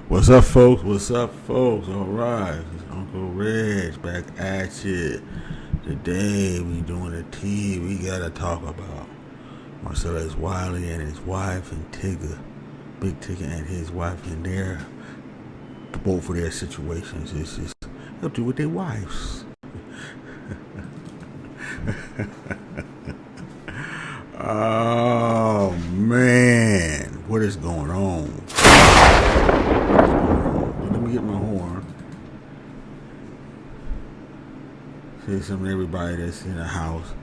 What's up, folks? What's up, folks? All right, it's Uncle REG back at you. Today we doing a tea. We gotta talk about Marcellus Wiley and his wife and Tigger, Big Tigger and his wife, and their both of their situations. It's just they'll do with their wives. Oh man, what is going on? Let me get my horn. Say something to everybody that's in the house.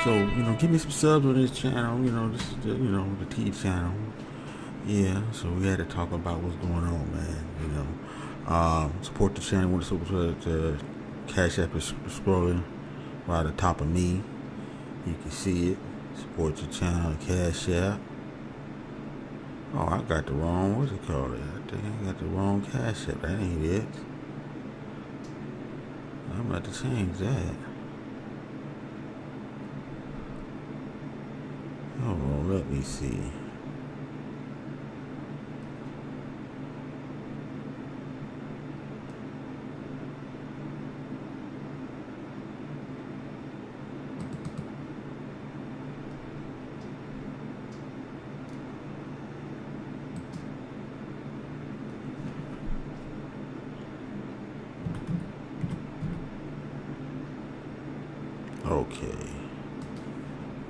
So, give me some subs on this channel. This is the T channel. Yeah, so we had to talk about what's going on, man. Support the channel with the Cash App is scrolling right at the top of me. You can see it. Support the channel, Cash App. Oh, I got the wrong, what's it called? I think I got the wrong Cash App. That ain't it. I'm about to change that. Hold on, let me see. Okay.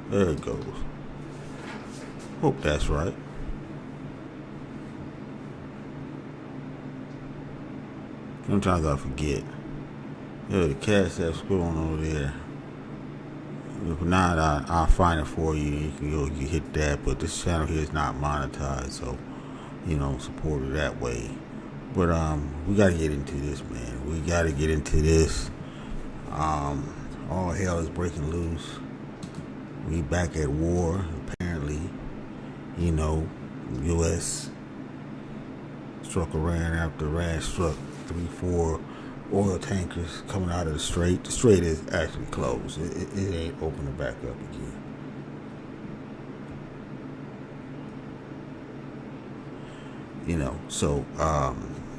There it goes. Hope that's right. Sometimes I forget. Yeah, the Cash App scrolling over there. If not, I'll find it for you. You can go, you hit that. But this channel here is not monetized, so support it that way. But we gotta get into this, man. We gotta get into this. All hell is breaking loose. We back at war, apparently. U.S. struck Iran after Iran struck 3-4 oil tankers coming out of the strait. The strait is actually closed. It ain't opening back up again. So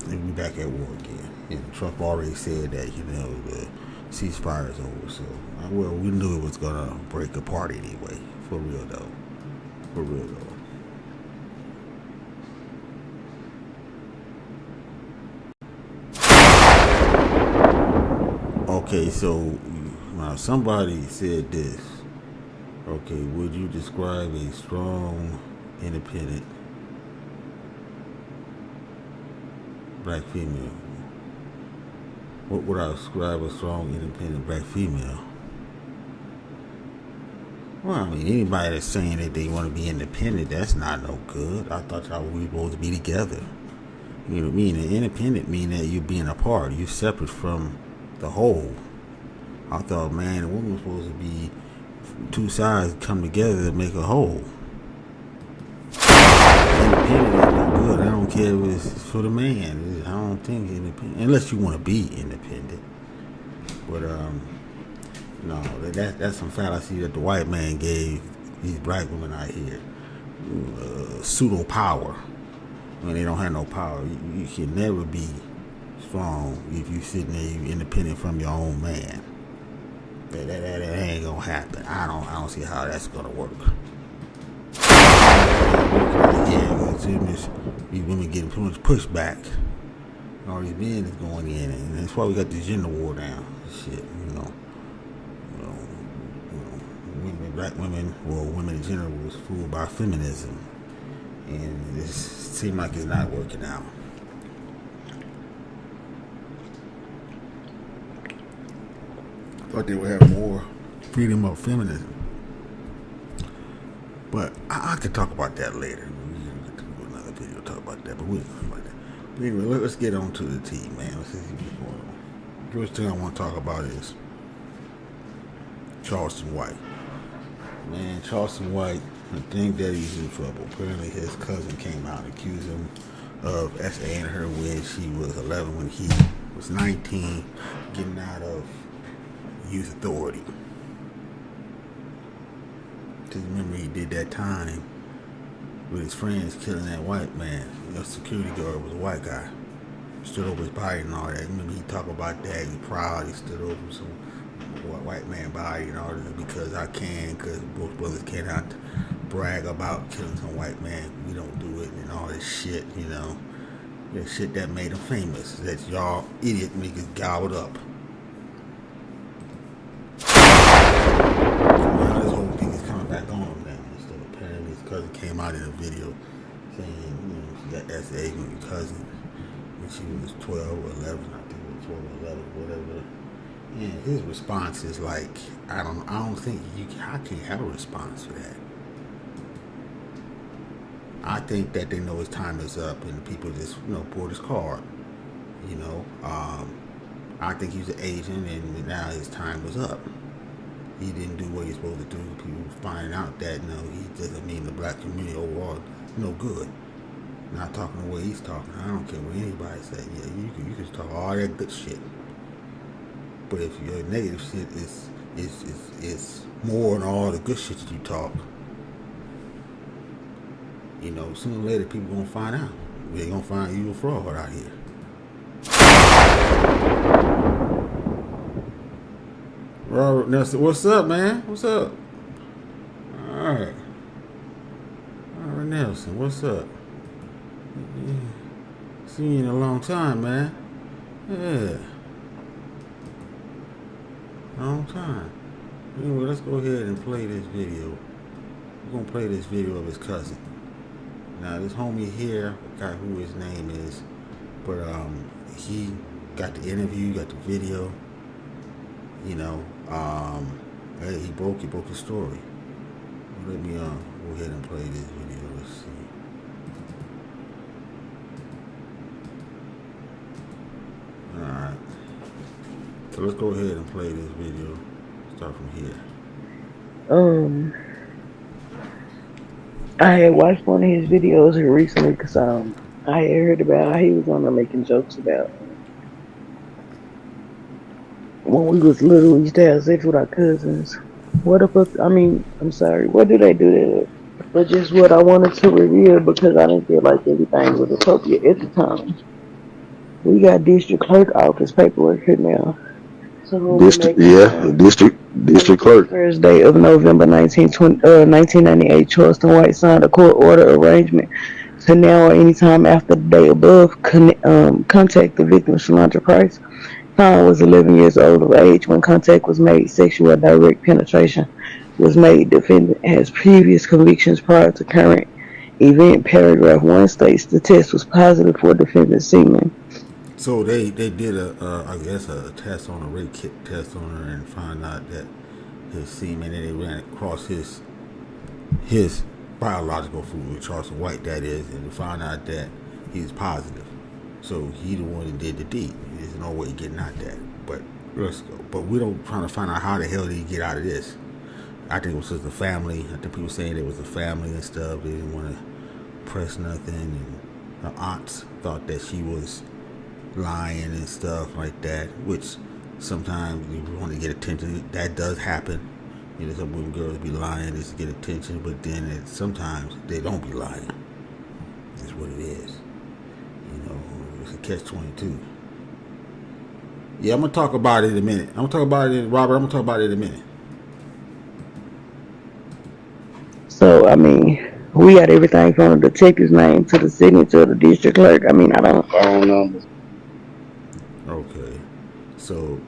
we back at war again. And Trump already said that, the ceasefire is over. So, we knew it was gonna break apart anyway. For real though. Okay, so now somebody said this. Okay, would you describe a strong, independent black female? What would I describe a strong, independent black female? Well, anybody that's saying that they want to be independent, that's not no good. I thought y'all were supposed to be together. Meaning independent mean that you're being apart. You're separate from the whole. I thought, man, a woman was supposed to be two sides come together to make a whole. Independent is no good. I don't care if it's for the man. I don't think independent, unless you want to be independent. But no, that's some fallacy that the white man gave these black women out here. Pseudo power when they don't have no power. You can never be strong if you sitting there, you independent from your own man. That ain't gonna happen. I don't see how that's gonna work. Yeah, these women getting too much pushback. All these men is going in, and that's why we got this gender war down. Shit, women, black women, well, women in general was fooled by feminism, and it seems like it's not working out. Thought they would have more freedom of feminism, but I could talk about that later. We can do another video talk about that, but we'll talk about that. But anyway, let's get on to the tea, man. Let's see what's going on. First thing I want to talk about is Charleston White. Man, Charleston White, I think that he's in trouble. Apparently his cousin came out and accused him of SAing her when she was 11, when he was 19, getting out of youth authority. Because remember, he did that time with his friends killing that white man. The security guard was a white guy. Stood over his body and all that. Remember, he talked about that. He proud. He stood over some white man body and all that because I can, because both brothers cannot brag about killing some white man. We don't do it and all this shit, That shit that made him famous. That y'all idiot niggas gobbled up. Now this whole thing is coming back on him now. So apparently his cousin came out in a video saying, she got SA with your cousin when she was 12 or 11. I think it was 12 or 11, whatever. And his response is like, I don't think I can't have a response for that. I think that they know his time is up and people just, pull this card. You know, I think he's an agent, and now his time was up. He didn't do what he's supposed to do. People finding out that no, he doesn't mean the black community overall no good. Not talking the way he's talking. I don't care what anybody says. Yeah, you can talk all that good shit, but if your negative shit is more than all the good shit that you talk, you know, sooner or later people gonna find out. They're gonna find you a fraud out here. Robert Nelson, what's up, man? What's up? All right. Robert Nelson, what's up? Yeah. Seen you in a long time, man. Yeah. Long time. Anyway, let's go ahead and play this video. We're gonna play this video of his cousin. Now, this homie here, I forgot who his name is, but he got the interview, got the video. You know, he broke his story. Let me go ahead and play this video. Let's see. All right. So let's go ahead and play this video. Start from here. I had watched one of his videos here recently because I had heard about how he was on there making jokes about when we was little, we used to have sex with our cousins. What the fuck? I mean, I'm sorry. What do they do that? But just what I wanted to reveal because I didn't feel like everything was appropriate at the time. We got district clerk office paperwork here now. So district clerk. Thursday of November 1998, Charleston White signed a court order arrangement to now or any time after the day above contact the victim, Shalondra Price. Khan was 11 years old of age when contact was made. Sexual direct penetration was made. Defendant has previous convictions prior to current event. Paragraph 1 states the test was positive for defendant's semen. So they did a test on a REG kit test on her and found out that his semen, and they ran across his biological fluid, Charleston White that is, and found out that he's positive. So he the one that did the deed. There's no way getting out that. But let's go. But we don't trying to find out how the hell did he get out of this. I think it was just the family. I think people saying it was the family and stuff. They didn't want to press nothing, and her aunts thought that she was lying and stuff like that, which sometimes you want to get attention. That does happen. You know, some women girls be lying just to get attention, but then sometimes they don't be lying. That's what it is. You know, it's a catch-22. Yeah, I'm gonna talk about it in a minute. I'm gonna talk about it, Robert. I'm gonna talk about it in a minute. So I mean, we got everything from the detective's name to the signature of the district clerk. I mean, I don't know. Okay, so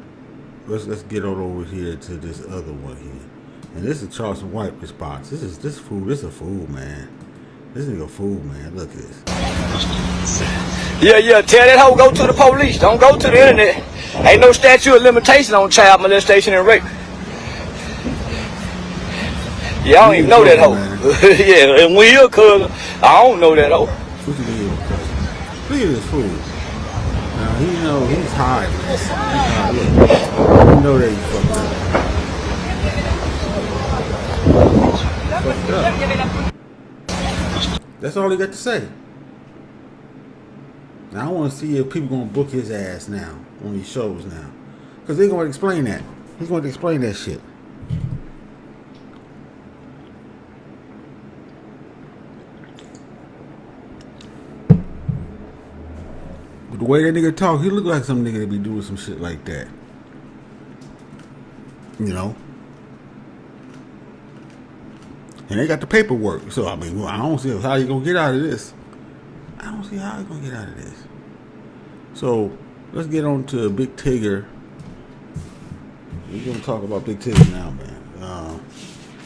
let's get on over here to this other one here, and this is Charleston White response. This is a fool, man. This nigga a fool, man. Look at this. Yeah, tell that hoe go to the police. Don't go to the internet. Ain't no statute of limitation on child molestation and rape. Yeah, I don't even know that hoe. Yeah, and we here, cuz I don't know that hoe. Look at this fool. Now, he know he's high, man. Look. You know that he's fucked up. That's all he got to say. Now, I want to see if people going to book his ass now on these shows now. Because they're going to explain that. He's going to explain that shit. But the way that nigga talk, he look like some nigga that be doing some shit like that. You know? And they got the paperwork. So, I mean, I don't see how you going to get out of this. I don't see how you going to get out of this. So, let's get on to Big Tigger. We're going to talk about Big Tigger now, man.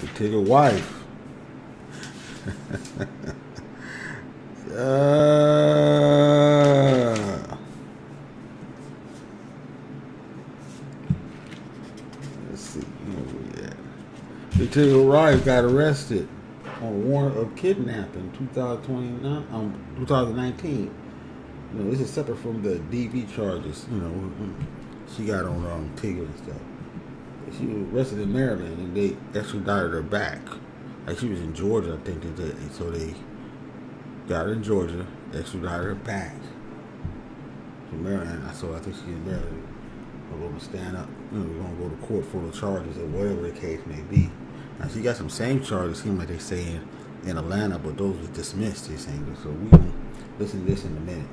Big Tigger wife. Let's see. Where we at? Big Tigger wife got arrested on a warrant of kidnapping 2019. You know, this is separate from the DV charges. You know, she got on Tigger and stuff. She was arrested in Maryland, and they extradited her back. Like, she was in Georgia, I think. So they got her in Georgia, extradited her back to Maryland. So I think she's in Maryland. We're going to stand up. You know, we're going to go to court for the charges or whatever the case may be. Now, she got some same charges, seem like they're saying, in Atlanta, but those were dismissed, they're saying. So we're going to listen to this in a minute.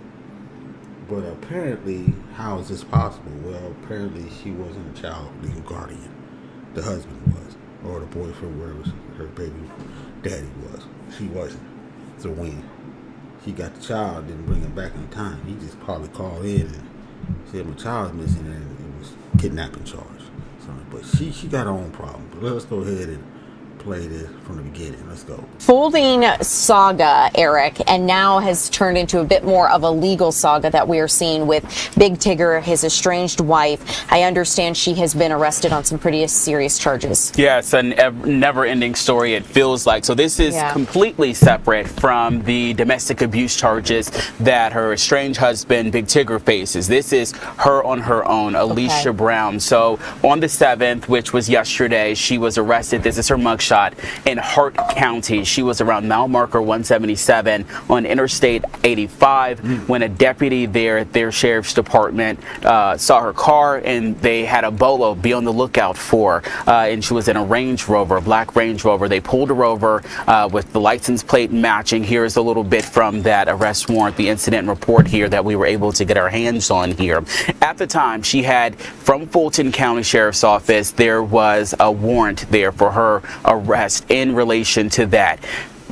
But apparently, how is this possible? Well, apparently she wasn't a child legal guardian. The husband was, or the boyfriend, wherever her baby daddy was. She wasn't. So when she got the child, didn't bring him back in time. He just probably called in and said, my child's missing, and it was kidnapping charge. So, but she got her own problem. But let's go ahead and play this from the beginning. Let's go. Folding saga, Eric, and now has turned into a bit more of a legal saga that we are seeing with Big Tigger, his estranged wife. I understand she has been arrested on some pretty serious charges. Yeah, it's a never-ending story, it feels like. So this is completely separate from the domestic abuse charges that her estranged husband, Big Tigger, faces. This is her on her own, Alicia Brown. So on the 7th, which was yesterday, she was arrested. This is her mugshot in Hart County. She was around mile marker 177 on Interstate 85 when a deputy there at their sheriff's department saw her car, and they had a bolo be on the lookout for. And she was in a Range Rover, a black Range Rover. They pulled her over with the license plate matching. Here's a little bit from that arrest warrant, the incident report here that we were able to get our hands on here. At the time, she had, from Fulton County Sheriff's Office, there was a warrant there for her arrest in relation to that.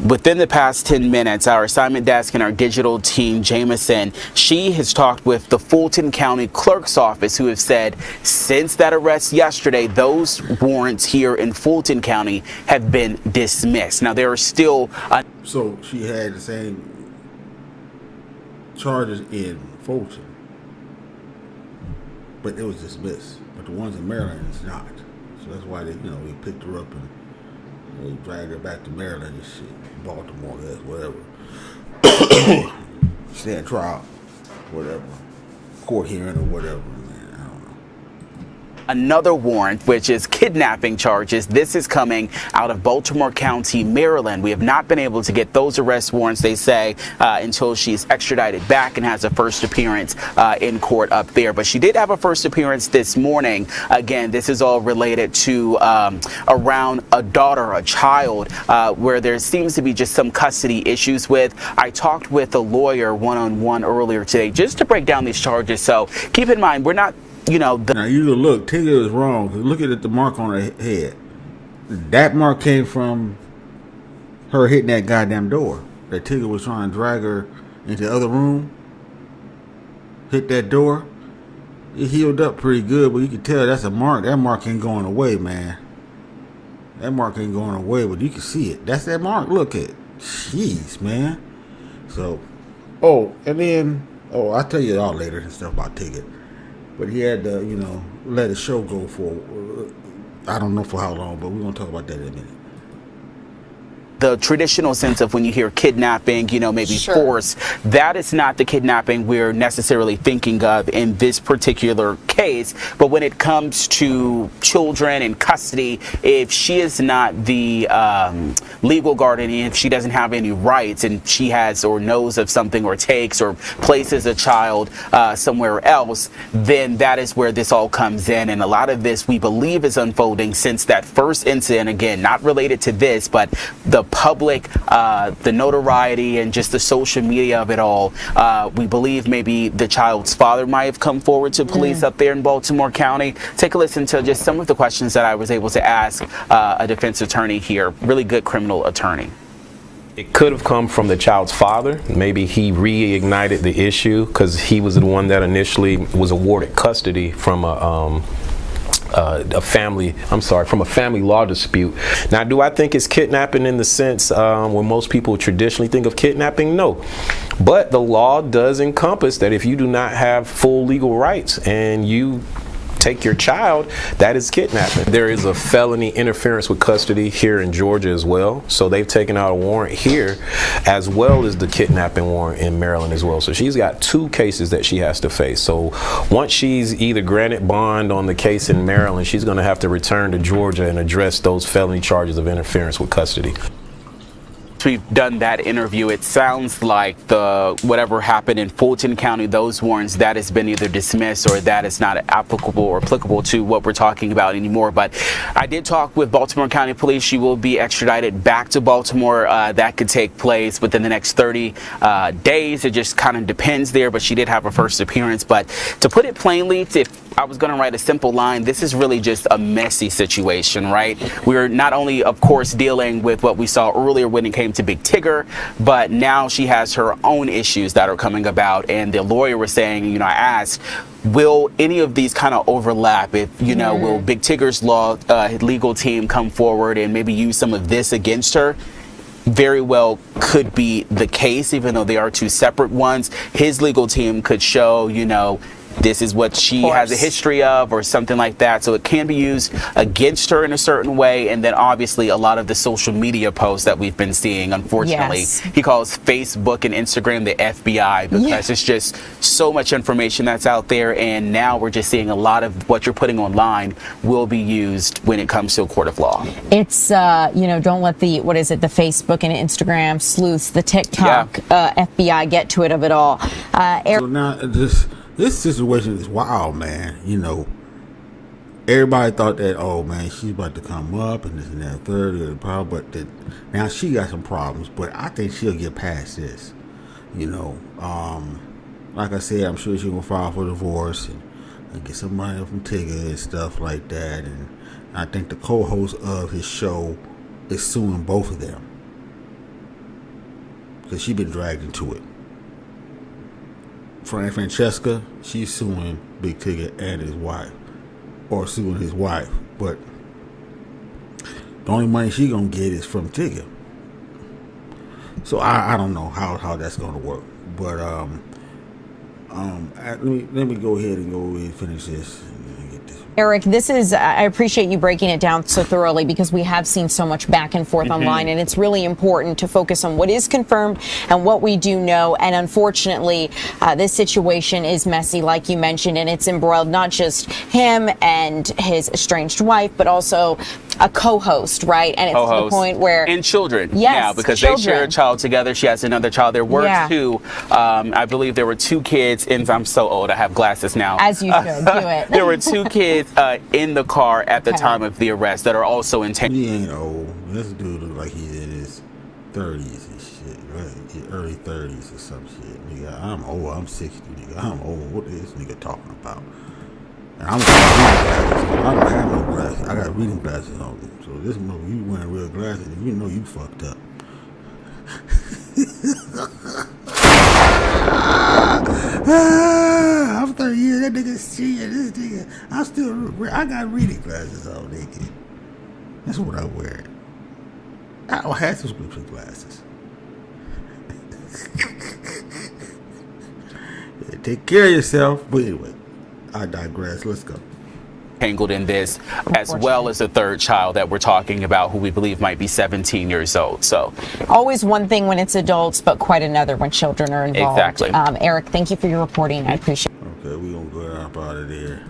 Within the past 10 minutes, our assignment desk and our digital team, Jameson, she has talked with the Fulton County Clerk's Office, who have said since that arrest yesterday, those warrants here in Fulton County have been dismissed. Now, there are still... So she had the same charges in Fulton, but it was dismissed. But the ones in Maryland is not. So that's why they picked her up and they dragged her back to Maryland and shit, Baltimore, whatever. Stand trial, whatever, court hearing or whatever. Man, I don't know. Another warrant, which is kidnapping charges. This is coming out of Baltimore County, Maryland. We have not been able to get those arrest warrants, they say, until she's extradited back and has a first appearance in court up there. But she did have a first appearance this morning. Again, this is all related to around a daughter, a child, where there seems to be just some custody issues with. I talked with a lawyer one-on-one earlier today just to break down these charges. So keep in mind, we're not... now you look, Tigger is wrong. Look at the mark on her head. That mark came from her hitting that goddamn door. That Tigger was trying to drag her into the other room. Hit that door. It healed up pretty good, but you can tell that's a mark. That mark ain't going away, man. That mark ain't going away, but you can see it. That's that mark. Look at it. Jeez, man. So, and then, I'll tell you all later and stuff about Tigger. But he had to, let his show go for, I don't know for how long, but we're going to talk about that in a minute. The traditional sense of when you hear kidnapping, maybe force, that is not the kidnapping we're necessarily thinking of in this particular case. But when it comes to children in custody, if she is not the legal guardian, if she doesn't have any rights and she has or knows of something or takes or places a child somewhere else, then that is where this all comes in. And a lot of this we believe is unfolding since that first incident, again, not related to this, but the public, the notoriety and just the social media of it all. We believe maybe the child's father might have come forward to police up there in Baltimore County. Take a listen to just some of the questions that I was able to ask a defense attorney here, really good criminal attorney. It could have come from the child's father. Maybe he reignited the issue because he was the one that initially was awarded custody from a family law dispute. Now, do I think it's kidnapping in the sense when most people traditionally think of kidnapping? No. But the law does encompass that if you do not have full legal rights and you take your child, that is kidnapping. There is a felony interference with custody here in Georgia as well. So they've taken out a warrant here, as well as the kidnapping warrant in Maryland as well. So she's got 2 cases that she has to face. So once she's either granted bond on the case in Maryland, she's going to have to return to Georgia and address those felony charges of interference with custody. We've done that interview. It sounds like whatever happened in Fulton County, those warrants, that has been either dismissed or that is not applicable or applicable to what we're talking about anymore. But I did talk with Baltimore County Police. She will be extradited back to Baltimore. That could take place within the next 30 days. It just kind of depends there, but she did have her first appearance. But to put it plainly, if I was going to write a simple line, this is really just a messy situation, right? We're not only, of course, dealing with what we saw earlier when it came to Big Tigger, but now she has her own issues that are coming about. And the lawyer was saying, you know, I asked, will any of these kind of overlap? If, you know, will Big Tigger's legal team come forward and maybe use some of this against her? Very well could be the case, even though they are 2 separate ones. His legal team could show, you know, this is what she has a history of or something like that. So it can be used against her in a certain way. And then obviously a lot of the social media posts that we've been seeing, unfortunately, he calls Facebook and Instagram the FBI, because it's just so much information that's out there. And now we're just seeing a lot of what you're putting online will be used when it comes to a court of law. It's, you know, don't let the Facebook and Instagram sleuths, the TikTok FBI get to it of it all. So now this situation is wild, man. You know, everybody thought that, oh man, she's about to come up and this and that, third, but now she got some problems. But I think she'll get past this. You know, like I said, I'm sure she's gonna file for divorce and get some money from Tigger and stuff like that. And I think the co-host of his show is suing both of them because she's been dragged into it. Francesca, she's suing Big Tigger and his wife, or suing his wife, but the only money she gonna get is from Tigger. So I don't know how that's gonna work, but let me go ahead and finish this. Eric, I appreciate you breaking it down so thoroughly, because we have seen so much back and forth online, and it's really important to focus on what is confirmed and what we do know. And unfortunately, this situation is messy, like you mentioned, and it's embroiled not just him and his estranged wife, but also a co-host, right? And it's to the point where... And children. Yes, because they share a child together. She has another child. There were 2. I believe there were 2 kids, and I'm so old, I have glasses now. As you should. Do it. There were 2 kids in the car at the time of the arrest that are also in... He ain't old. This dude look like he's in his 30s and shit, right? Early 30s or some shit. Nigga, I'm old. I'm 60, nigga. I'm old. What is this nigga talking about? And I'm I don't have no glasses. I got reading glasses on me. So this movie, you wearing real glasses, and you know you fucked up. I'm 30 years. That nigga shit. This nigga, I got reading glasses on, nigga. That's what I'm wearing. I don't have subscription glasses. Yeah, take care of yourself. But anyway, I digress. Let's go. Tangled in this, as well as the 3rd child that we're talking about, who we believe might be 17 years old. So always one thing when it's adults, but quite another when children are involved. Exactly. Eric, thank you for your reporting. I appreciate it. Okay, we're going to go up out of there.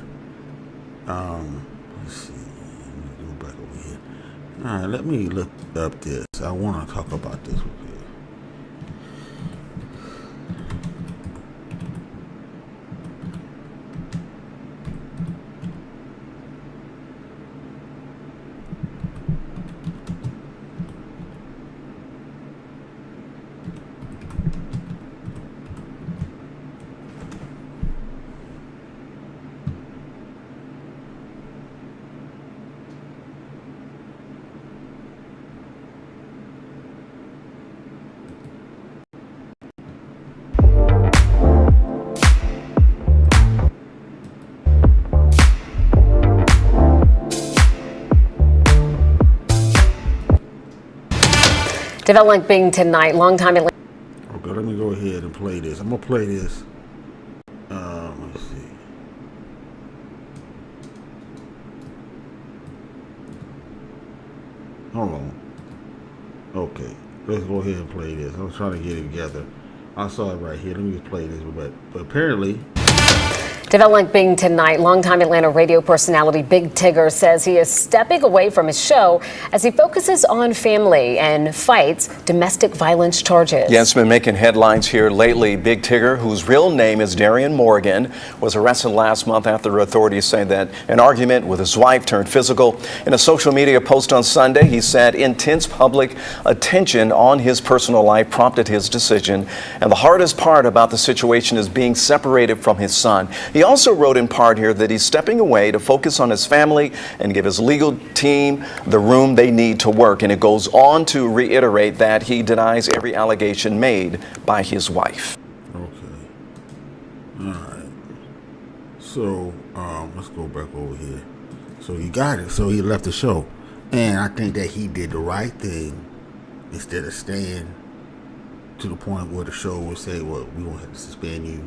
Let's see. Let me go back over here. All right, let me look up this. I want to talk about this with you. Developing tonight, longtime Atlanta. Okay, let me go ahead and play this. I'm gonna play this. Let's see. Hold on. Okay, let's go ahead and play this. I was trying to get it together. I saw it right here. Let me just play this. But apparently... Developing tonight, longtime Atlanta radio personality Big Tigger says he is stepping away from his show as he focuses on family and fights domestic violence charges. Yeah, it's been making headlines here lately. Big Tigger, whose real name is Darian Morgan, was arrested last month after authorities say that an argument with his wife turned physical. In a social media post on Sunday, he said intense public attention on his personal life prompted his decision. And the hardest part about the situation is being separated from his son. He also wrote in part here that he's stepping away to focus on his family and give his legal team the room they need to work. And it goes on to reiterate that he denies every allegation made by his wife. Okay. All right. So, let's go back over here. So he got it. So he left the show. And I think that he did the right thing instead of staying to the point where the show would say, well, we won't have to suspend you.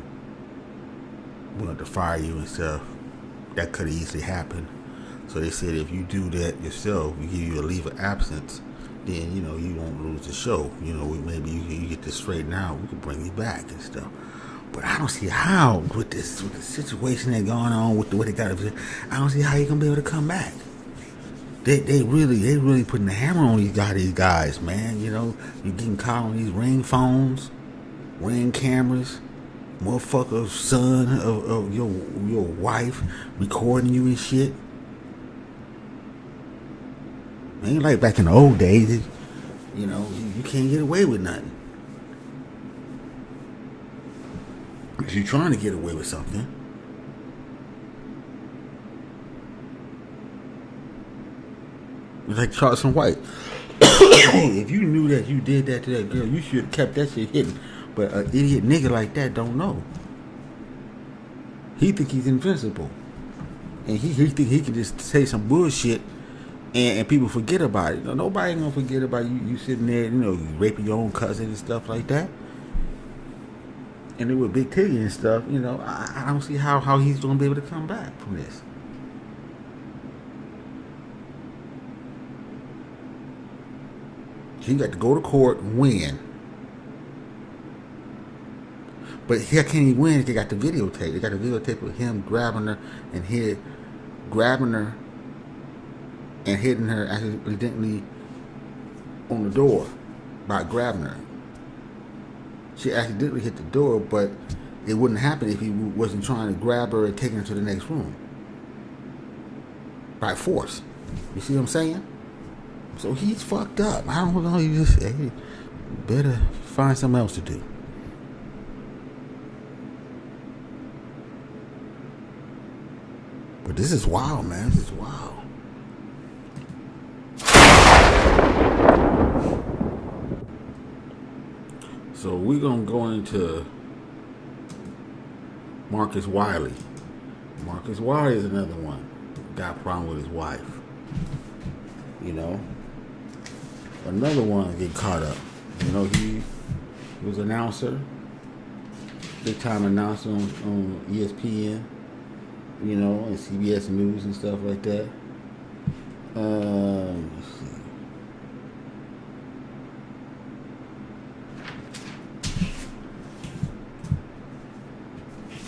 We want to fire you and stuff. That could have easily happened. So they said if you do that yourself, we give you a leave of absence, then you won't lose the show. Maybe you get this straightened out. We can bring you back and stuff. But I don't see how with the situation that's going on with what they got. I don't see how you're gonna be able to come back. They really putting the hammer on these guys, man. You're getting caught on these Ring phones, Ring cameras. Motherfucker, son of your wife recording you and shit. Ain't like back in the old days. You can't get away with nothing. If you're trying to get away with something, it's like Charleston White. If you knew that you did that to that girl, you should have kept that shit hidden. But an idiot nigga like that don't know. He think he's invincible. And he think he can just say some bullshit and people forget about it. Nobody ain't gonna forget about you sitting there, you raping your own cousin and stuff like that. And then with Big Tigger and stuff, I don't see how he's gonna be able to come back from this. He got to go to court and win. But he can't even win if they got the videotape. They got the videotape of him grabbing her and hitting her accidentally on the door by grabbing her. She accidentally hit the door, but it wouldn't happen if he wasn't trying to grab her and take her to the next room. By force. You see what I'm saying? So he's fucked up. I don't know. You just better find something else to do. But this is wild, man. This is wild. So we're going to go into Marcellus Wiley. Marcellus Wiley is another one. Got a problem with his wife. Another one get caught up. He was an announcer. Big time announcer on ESPN. And CBS News and stuff like that. Let's see.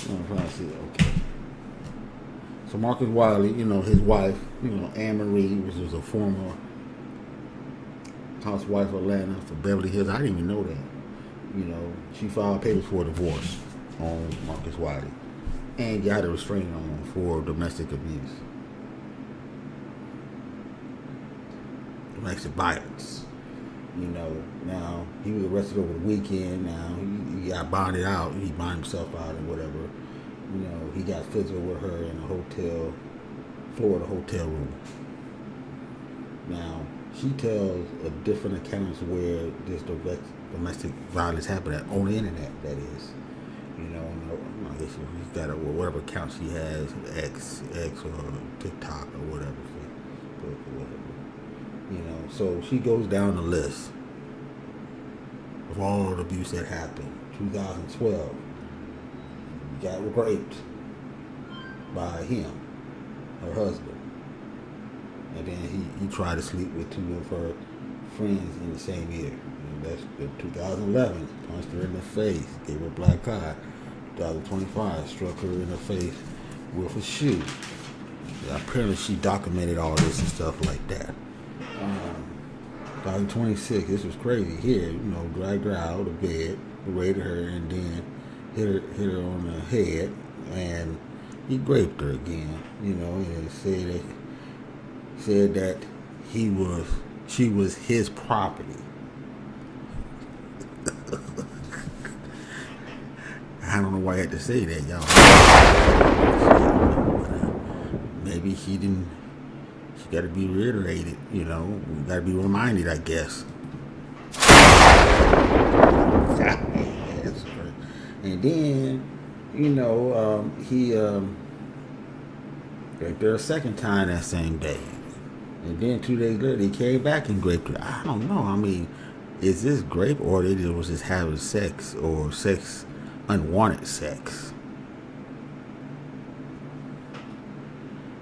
I'm trying to see. Okay. So Marcellus Wiley, his wife, Anne Marie, which was a former housewife of Atlanta for Beverly Hills. I didn't even know that. She filed papers for a divorce on Marcellus Wiley. And got a restraining order for domestic abuse. Domestic violence. Now he was arrested over the weekend. Now he got bonded out. He bonded himself out and whatever. He got physical with her in a Florida hotel room. Now, she tells of different accounts where this domestic violence happened on the internet, that is. I guess he's got whatever account she has, X or TikTok or whatever, Facebook or whatever. So she goes down the list of all the abuse that happened. 2012, got raped by him, her husband. and then he tried to sleep with two of her friends in the same year. And that's in 2011. Punched her in the face, gave her a black eye. 2025, struck her in the face with a shoe. Yeah, apparently she documented all this and stuff like that. 2026, this was crazy here, dragged her out of bed, raided her, and then hit her on the head, and he raped her again, and said that she was his property. I don't know why I had to say that, y'all. Maybe she got to be reiterated, we got to be reminded, I guess. And then, he raped her a second time that same day. And then 2 days later, he came back and raped her. I don't know. I mean, is this rape, or they was just having sex, or unwanted sex?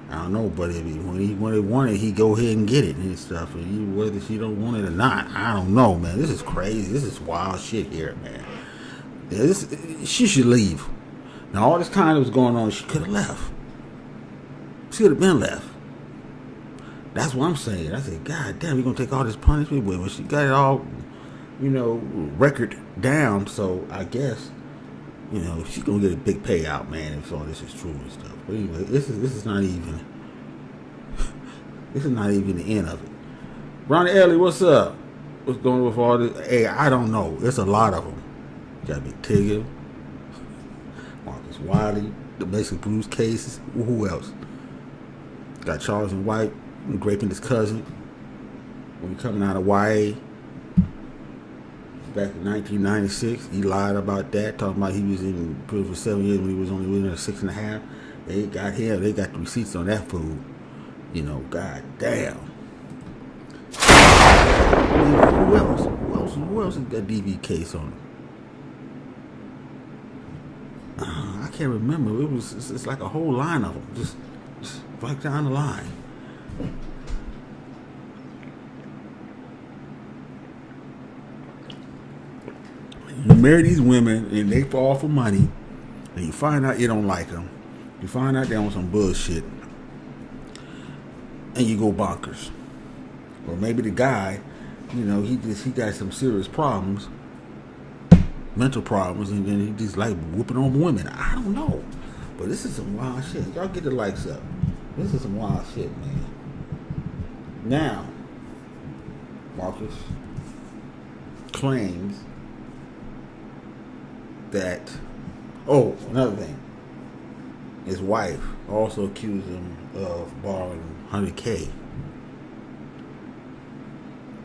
I don't know, but when he wanted, he go ahead and get it and stuff. And whether she don't want it or not, I don't know, man. This is crazy. This is wild shit here, man. She should leave. Now, all this time that was going on, she could have left. She could have been left. That's what I'm saying. I said, God damn, we gonna take all this punishment, but she got it all, record down. So I guess, she's gonna get a big payout, man, if all this is true and stuff. But anyway, this is not even the end of it. Ronnie Ellie, what's up? What's going on with all this? Hey, I don't know. It's a lot of them. Got Big Tigger, Marcellus Wiley, domestic abuse cases. Who else? Got Charles and White raping his cousin when he coming out of YA back in 1996. He lied about that, talking about he was in prison for 7 years when he was only within 6.5. They got him. They got the receipts on that fool. God damn. Who else has got DV case on him? I can't remember. It's like a whole line of them, just right down the line. You marry these women and they fall for money, and you find out you don't like them. You find out they're on some bullshit, and you go bonkers. Or maybe the guy, he got some serious problems, mental problems, and then he just like whooping on women. I don't know, but this is some wild shit. Y'all get the likes up. This is some wild shit, man. Now, Marcus claims that, another thing, his wife also accused him of borrowing $100K,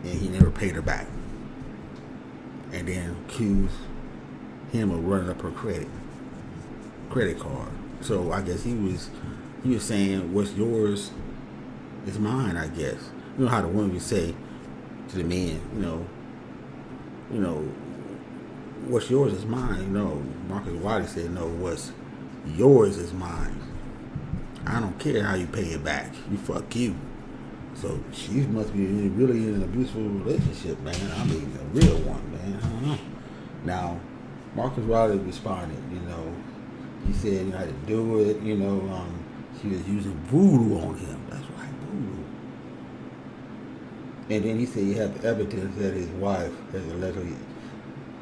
and he never paid her back, and then accused him of running up her credit card. So I guess he was saying, what's yours is mine, I guess. You know how the women would say to the men, what's yours is mine. Marcus Wiley said, no, what's yours is mine. I don't care how you pay it back. Fuck you. So she must be really in an abusive relationship, man. I mean, a real one, man. I don't know. Now, Marcus Wiley responded, he said, how to do it, she was using voodoo on him. That's right, voodoo. And then he said he had evidence that his wife has allegedly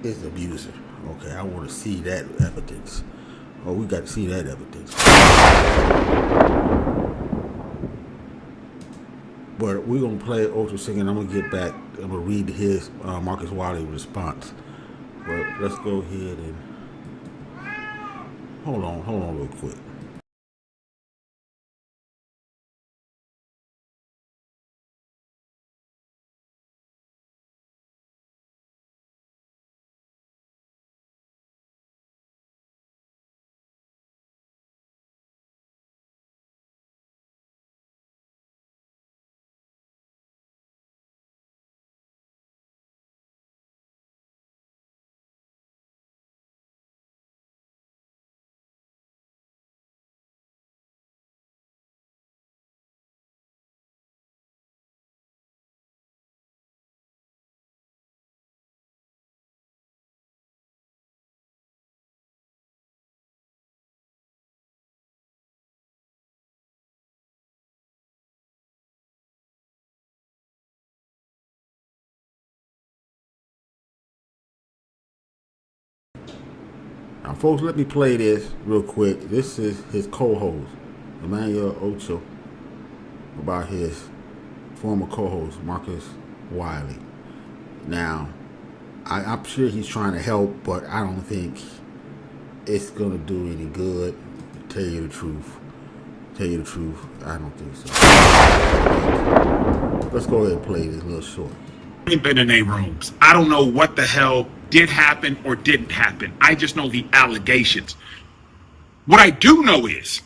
is an abuser. Okay, I want to see that evidence. Oh, we got to see that evidence. But we're going to play Ultra Singing. I'm going to get back. I'm going to read his Marcus Wiley response. But let's go ahead and hold on real quick. Now, folks, let me play this real quick. This is his co-host, Emmanuel Ocho, about his former co-host, Marcellus Wiley. Now, I'm sure he's trying to help, but I don't think it's going to do any good. To tell you the truth. I don't think so. Let's go ahead and play this little short. Been in their rooms. I don't know what the hell did happen or didn't happen. I just know the allegations. What I do know is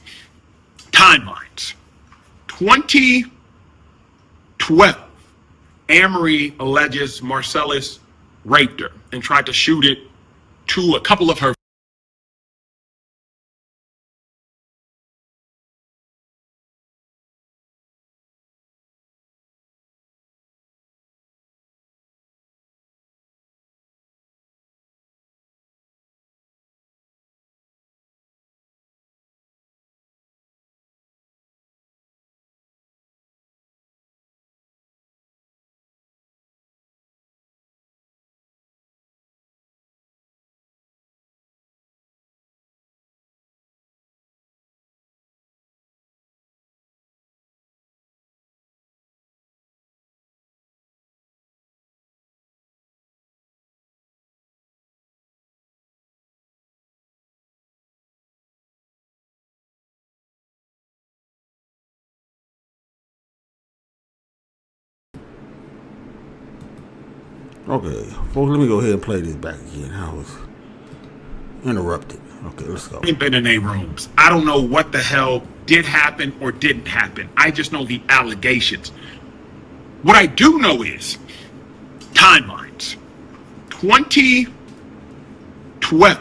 timelines. 2012, Amory alleges Marcellus raped her and tried to shoot it to a couple of her. Okay, folks, let me go ahead and play this back again. I was interrupted. Okay, let's go. Been in their rooms. I don't know what the hell did happen or didn't happen. I just know the allegations. What I do know is timelines. 2012,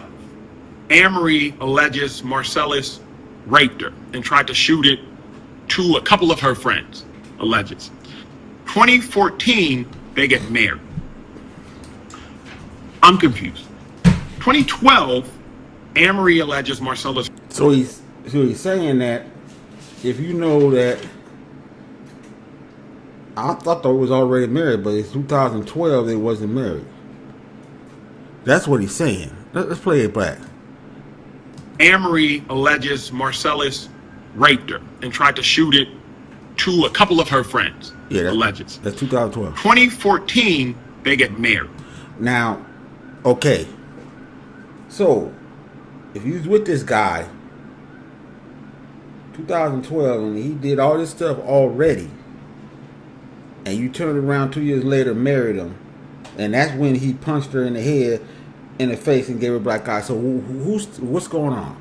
Amory alleges Marcellus raped her and tried to shoot it to a couple of her friends, alleges. 2014, they get married. I'm confused. 2012, Amory alleges Marcellus. So he's saying that if you know that, I thought they was already married, but it's 2012 they wasn't married. That's what he's saying. Let's play it back. Amory alleges Marcellus raped her and tried to shoot it to a couple of her friends. Yeah, alleges. That's 2012. 2014, they get married. Now, okay. So, if you was with this guy, 2012, and he did all this stuff already, and you turned around 2 years later, married him, and that's when he punched her in the head, in the face, and gave her a black eye. So what's going on?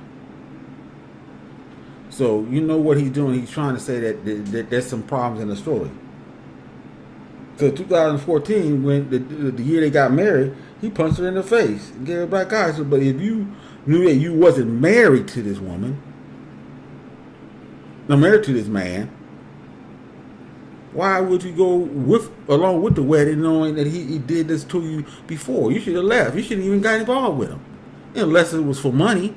So you know what he's doing? He's trying to say that there's some problems in the story. So 2014, when the year they got married, he punched her in the face and gave her a black eye. So, but if you knew that you wasn't married to this woman, not married to this man, why would you go along with the wedding knowing that he did this to you before? You should have left. You shouldn't even got involved with him. Unless it was for money.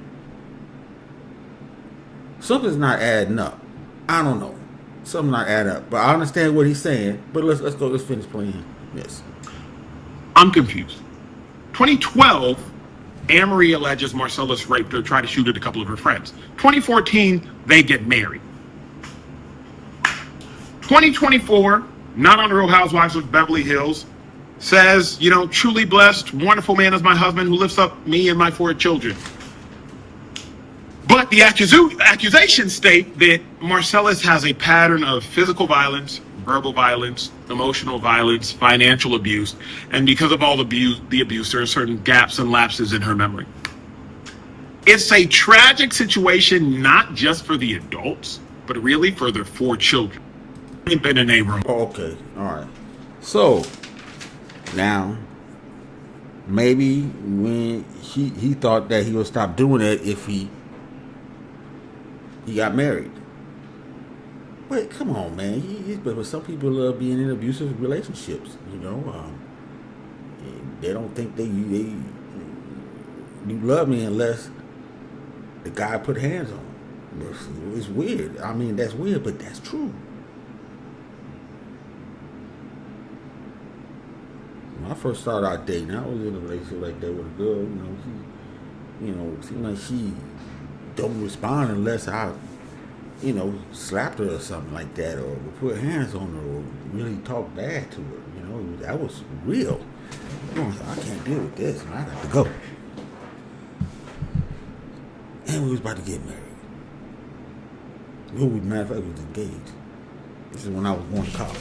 Something's not adding up. I don't know. Something not adding up. But I understand what he's saying. But let's go. Let's finish playing him. Yes. I'm confused. 2012, Amory alleges Marcellus raped her, tried to shoot at a couple of her friends. 2014, they get married. 2024, not on the Real Housewives of Beverly Hills, says, you know, truly blessed, wonderful man is my husband who lifts up me and my 4 children. But the accusations state that Marcellus has a pattern of physical violence, verbal violence, emotional violence, financial abuse, and because of all the abuse, there are certain gaps and lapses in her memory. It's a tragic situation, not just for the adults, but really for their 4 children. Been in a room. Okay, all right. So now, maybe when he thought that he would stop doing it if he got married. But come on, man. But some people love being in abusive relationships. You know, they don't think you love me unless the guy put hands on them. It's weird. I mean, that's weird, but that's true. When I first started out dating, I was in a relationship like that with a girl. You know, seems like she don't respond unless I, slapped her or something like that, or put hands on her, or really talk bad to her. That was real. I can't deal with this, man. I got to go. And we was about to get married. Matter of fact, we was engaged. This is when I was going to college.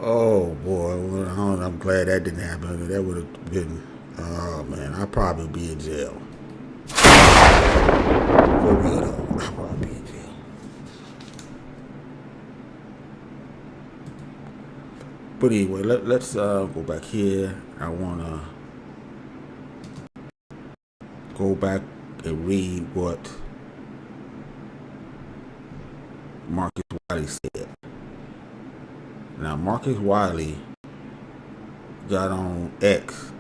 Oh boy, I'm glad that didn't happen. That would have been, oh man, I'd probably be in jail. For real though, I'd probably be in jail. But anyway, let's go back here. I want to go back and read what Marcellus Wiley said. Now, Marcellus Wiley got on X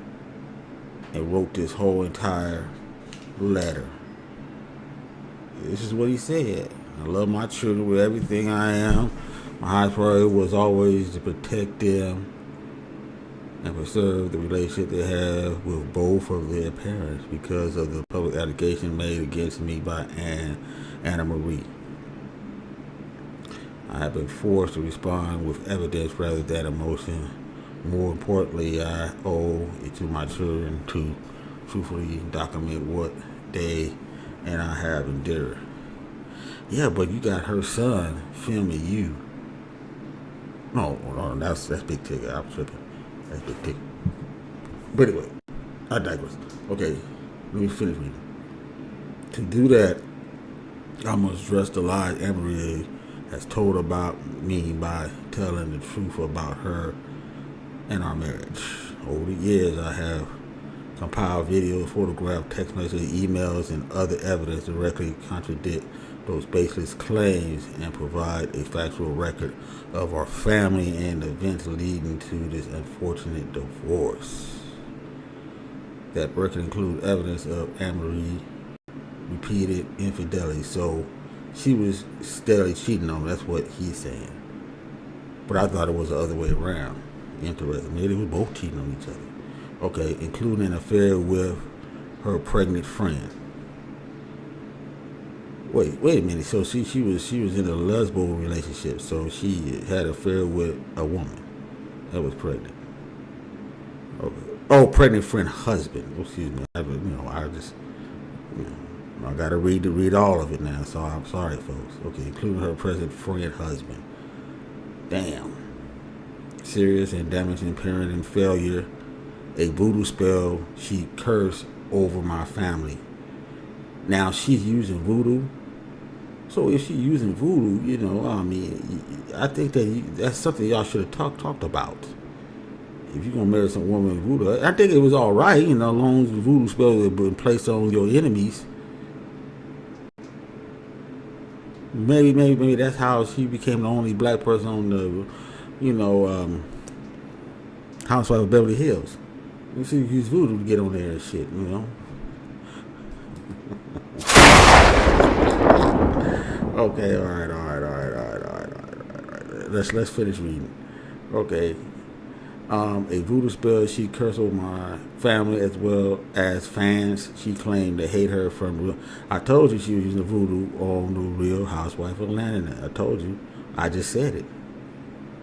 and wrote this whole entire letter. This is what he said. I love my children with everything I am. My highest priority was always to protect them and preserve the relationship they have with both of their parents because of the public allegation made against me by Anna Marie. I have been forced to respond with evidence rather than emotion. More importantly, I owe it to my children to truthfully document what they and I have endured. Yeah, but you got her son filming you. No, that's Big Tigger. I'm tripping. That's Big Tigger. But anyway, I digress. Okay, let me finish reading. To do that, I must address the lies Emery has told about me by telling the truth about her and our marriage. Over the years, I have compiled videos, photographs, text messages, emails, and other evidence directly contradict those baseless claims and provide a factual record of our family and events leading to this unfortunate divorce. That record includes evidence of Anne-Marie repeated infidelity. So she was steadily cheating on him. That's what he's saying. But I thought it was the other way around. Interesting. Maybe we both cheating on each other. Okay, including an affair with her pregnant friend. Wait a minute. So she was in a lesbian relationship. So she had an affair with a woman that was pregnant. Okay. Oh, pregnant friend husband. Excuse me. I gotta read all of it now. So I'm sorry, folks. Okay, including her present friend husband. Damn. Serious and damaging parenting failure. A voodoo spell she cursed over my family. Now she's using voodoo. So if she's using voodoo, I think that's something y'all should have talked about. If you're gonna marry some woman with voodoo, I think it was all right, as long as the voodoo spell had been placed on your enemies. Maybe that's how she became the only black person on the, Housewife of Beverly Hills. You see, use voodoo to get on there and shit, Okay, all right. Let's finish reading. Okay. A voodoo spell she cursed over my family as well as fans she claimed to hate her from real. I told you she was using the voodoo on the Real Housewife of Atlanta. I told you. I just said it.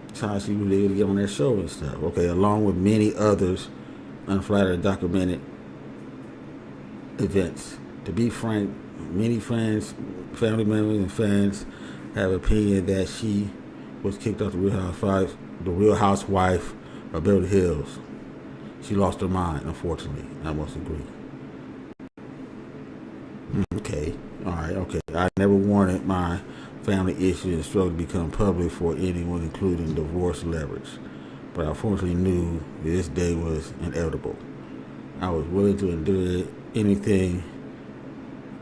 That's how she was able to get on that show and stuff. Okay, along with many others unflattered documented events. To be frank, many friends, family members, and fans have opinion that she was kicked off the Real Housewife of Beverly Hills. She lost her mind, unfortunately. I must agree. Okay, all right, okay. I never wanted my family issues and struggle to become public for anyone, including divorce leverage. But I unfortunately knew this day was inevitable. I was willing to endure anything,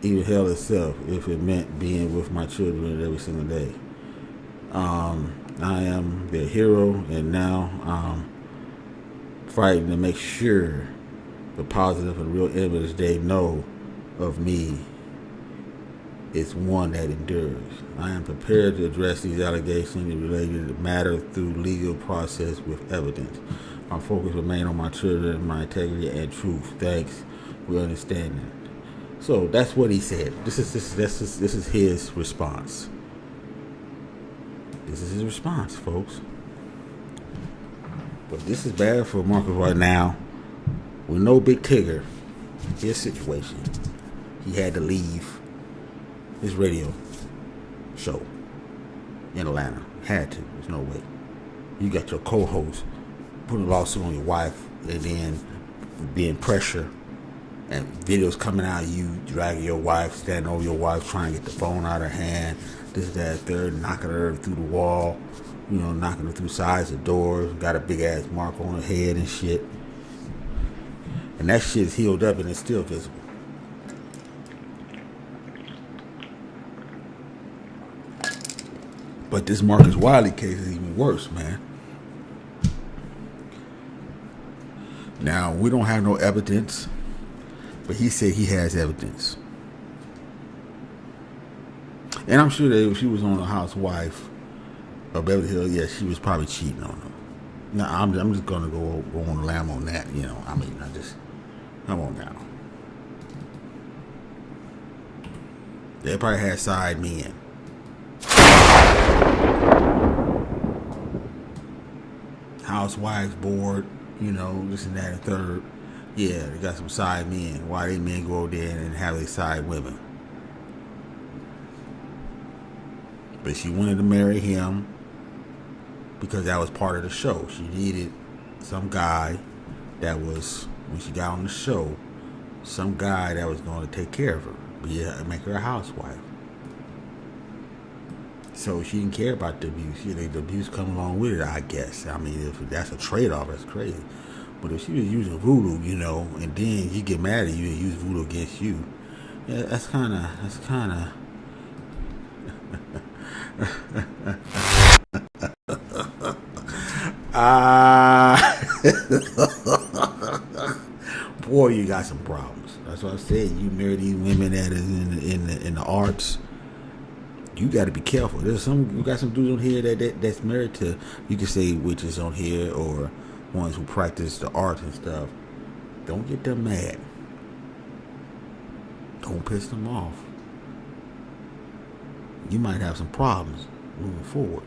even hell itself, if it meant being with my children every single day. I am their hero, and now I'm fighting to make sure the positive and real evidence they know of me is one that endures. I am prepared to address these allegations and related matter through legal process with evidence. My focus remain on my children, my integrity and truth. Thanks. We understand that. So that's what he said. This is his response. This is his response, folks. But this is bad for Marcus right now. We know Big Tigger, his situation. He had to leave his radio show in Atlanta. Had to. There's no way. You got your co-host putting a lawsuit on your wife and then being pressure and videos coming out of you dragging your wife, standing over your wife, trying to get the phone out of her hand, this, that, third, knocking her through the wall, knocking her through sides of doors, got a big ass mark on her head and shit. And that shit is healed up and it's still visible. But this Marcellus Wiley case is even worse, man. Now, we don't have no evidence, but he said he has evidence. And I'm sure that if she was on a housewife of Beverly Hills, yeah, she was probably cheating on him. Now, I'm just going to go on the lamb on that, come on now. They probably had side men. Housewives board, this and that and third. Yeah, they got some side men. Why they men go there and have their side women? But she wanted to marry him because that was part of the show. She needed some guy that was, when she got on the show, some guy that was going to take care of her, make her a housewife. So she didn't care about the abuse. The abuse come along with it, I guess. I mean, if that's a trade-off, that's crazy. But if she was using voodoo, and then you get mad at you and use voodoo against you, yeah, that's kind of. Boy, you got some problems. That's what I said. You marry these women that is in the arts. You got to be careful. You got some dudes on here that's married to, you can say witches on here or ones who practice the art and stuff. Don't get them mad. Don't piss them off. You might have some problems moving forward.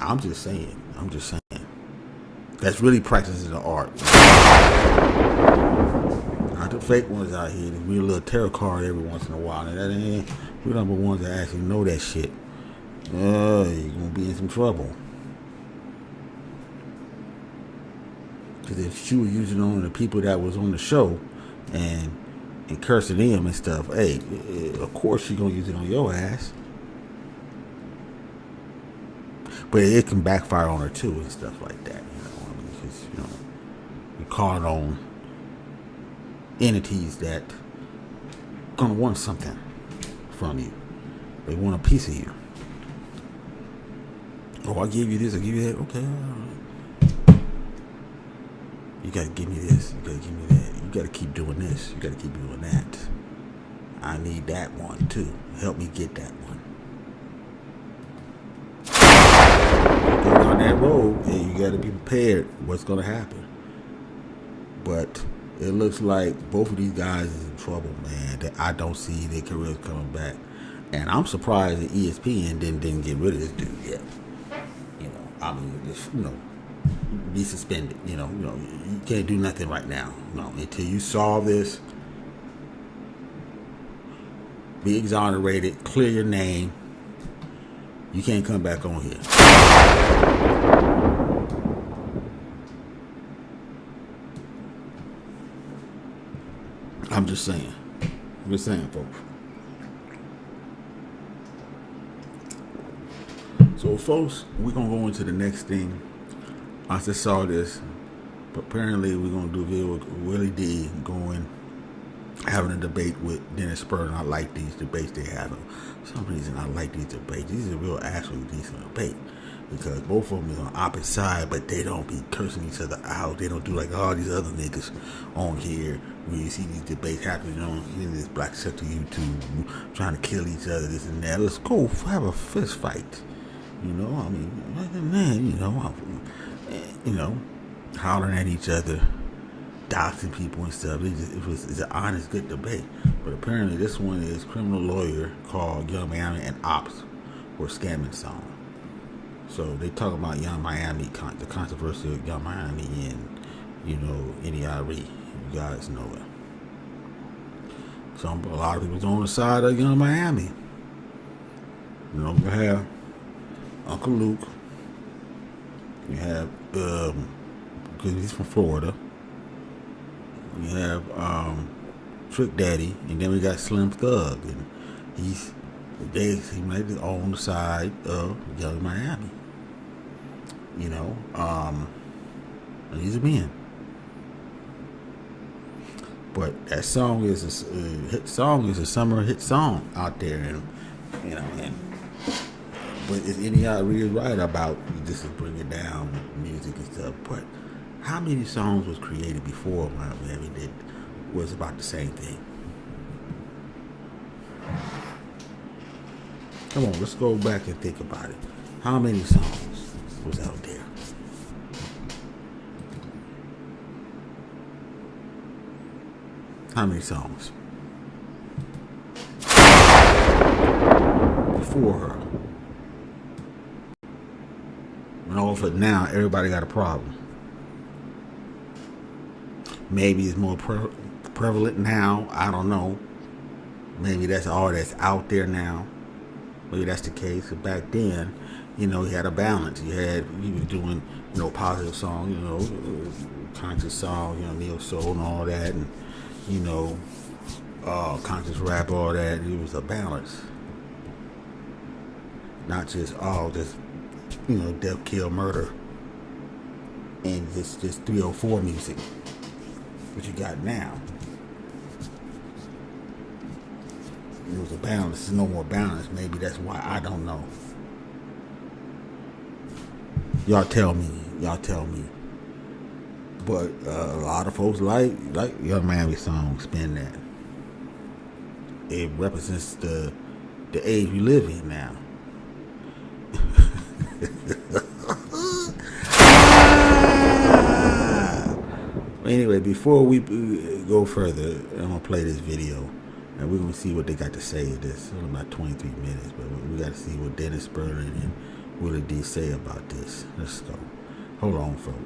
I'm just saying. That's really practicing the art. Not the fake ones out here. They read a little tarot card every once in a while. And that ain't, we're the ones that actually know that shit. You're gonna be in some trouble. Because if she was using on the people that was on the show and cursing them and stuff, hey, of course she's gonna use it on your ass. But it can backfire on her too and stuff like that. Because you're calling on entities that gonna want something from you. They want a piece of you. Oh, I give you this, I give you that. Okay, all right. You gotta give me this, you gotta give me that. You gotta keep doing this, you gotta keep doing that. I need that one too. Help me get that one. Go down that road and you gotta be prepared what's gonna happen. But it looks like both of these guys is in trouble, man. That I don't see their careers coming back. And I'm surprised that ESPN didn't get rid of this dude yet. Just, be suspended. You can't do nothing right now. No, until you solve this, be exonerated, clear your name. You can't come back on here. I'm just saying. Folks. So, folks, we're going to go into the next thing. I just saw this, but apparently we're going to do a video with Willie D having a debate with Dennis Spurr, and I like these debates they have. For some reason, I like these debates. These are real, actually decent debate, because both of them is on opposite side, but they don't be cursing each other out. They don't do like all these other niggas on here when you see these debates happening in this black sector YouTube, trying to kill each other, this and that. Let's go have a fist fight. You know, I mean, man, you know, hollering at each other, doxing people and stuff. It's an honest, good debate. But apparently this one is criminal lawyer called Young Miami and Ops for scamming song. So they talk about Young Miami, the controversy of Young Miami and, NERE. You guys know it. So a lot of people's on the side of Young Miami. You have Uncle Luke. You have, because he's from Florida. We have Trick Daddy, and then we got Slim Thug, and he might be on the side of Young Miami. And he's a man. But that song is a hit song, is a summer hit song out there, and but is NERE really right about this is bringing down music and stuff? But how many songs was created before Miami that was about the same thing? Come on, let's go back and think about it. How many songs was out there? How many songs? Before her. And all of a sudden now, everybody got a problem. Maybe it's more prevalent now. I don't know. Maybe that's all that's out there now. Maybe that's the case. But back then, you had a balance. You was doing, positive songs, conscious songs, neo soul and all that, and conscious rap, all that. It was a balance. Not just death, kill, murder, and just 304 music. What you got now? It was a balance. There's no more balance. Maybe that's why. I don't know. Y'all tell me. But a lot of folks like Young Miami song, spin that. It represents the age we live in now. Anyway, before we go further, I'm gonna play this video, and we're gonna see what they got to say. This it's about 23 minutes, but we got to see what Dennis Sperling and Willie D say about this. Let's go. Hold on, folks.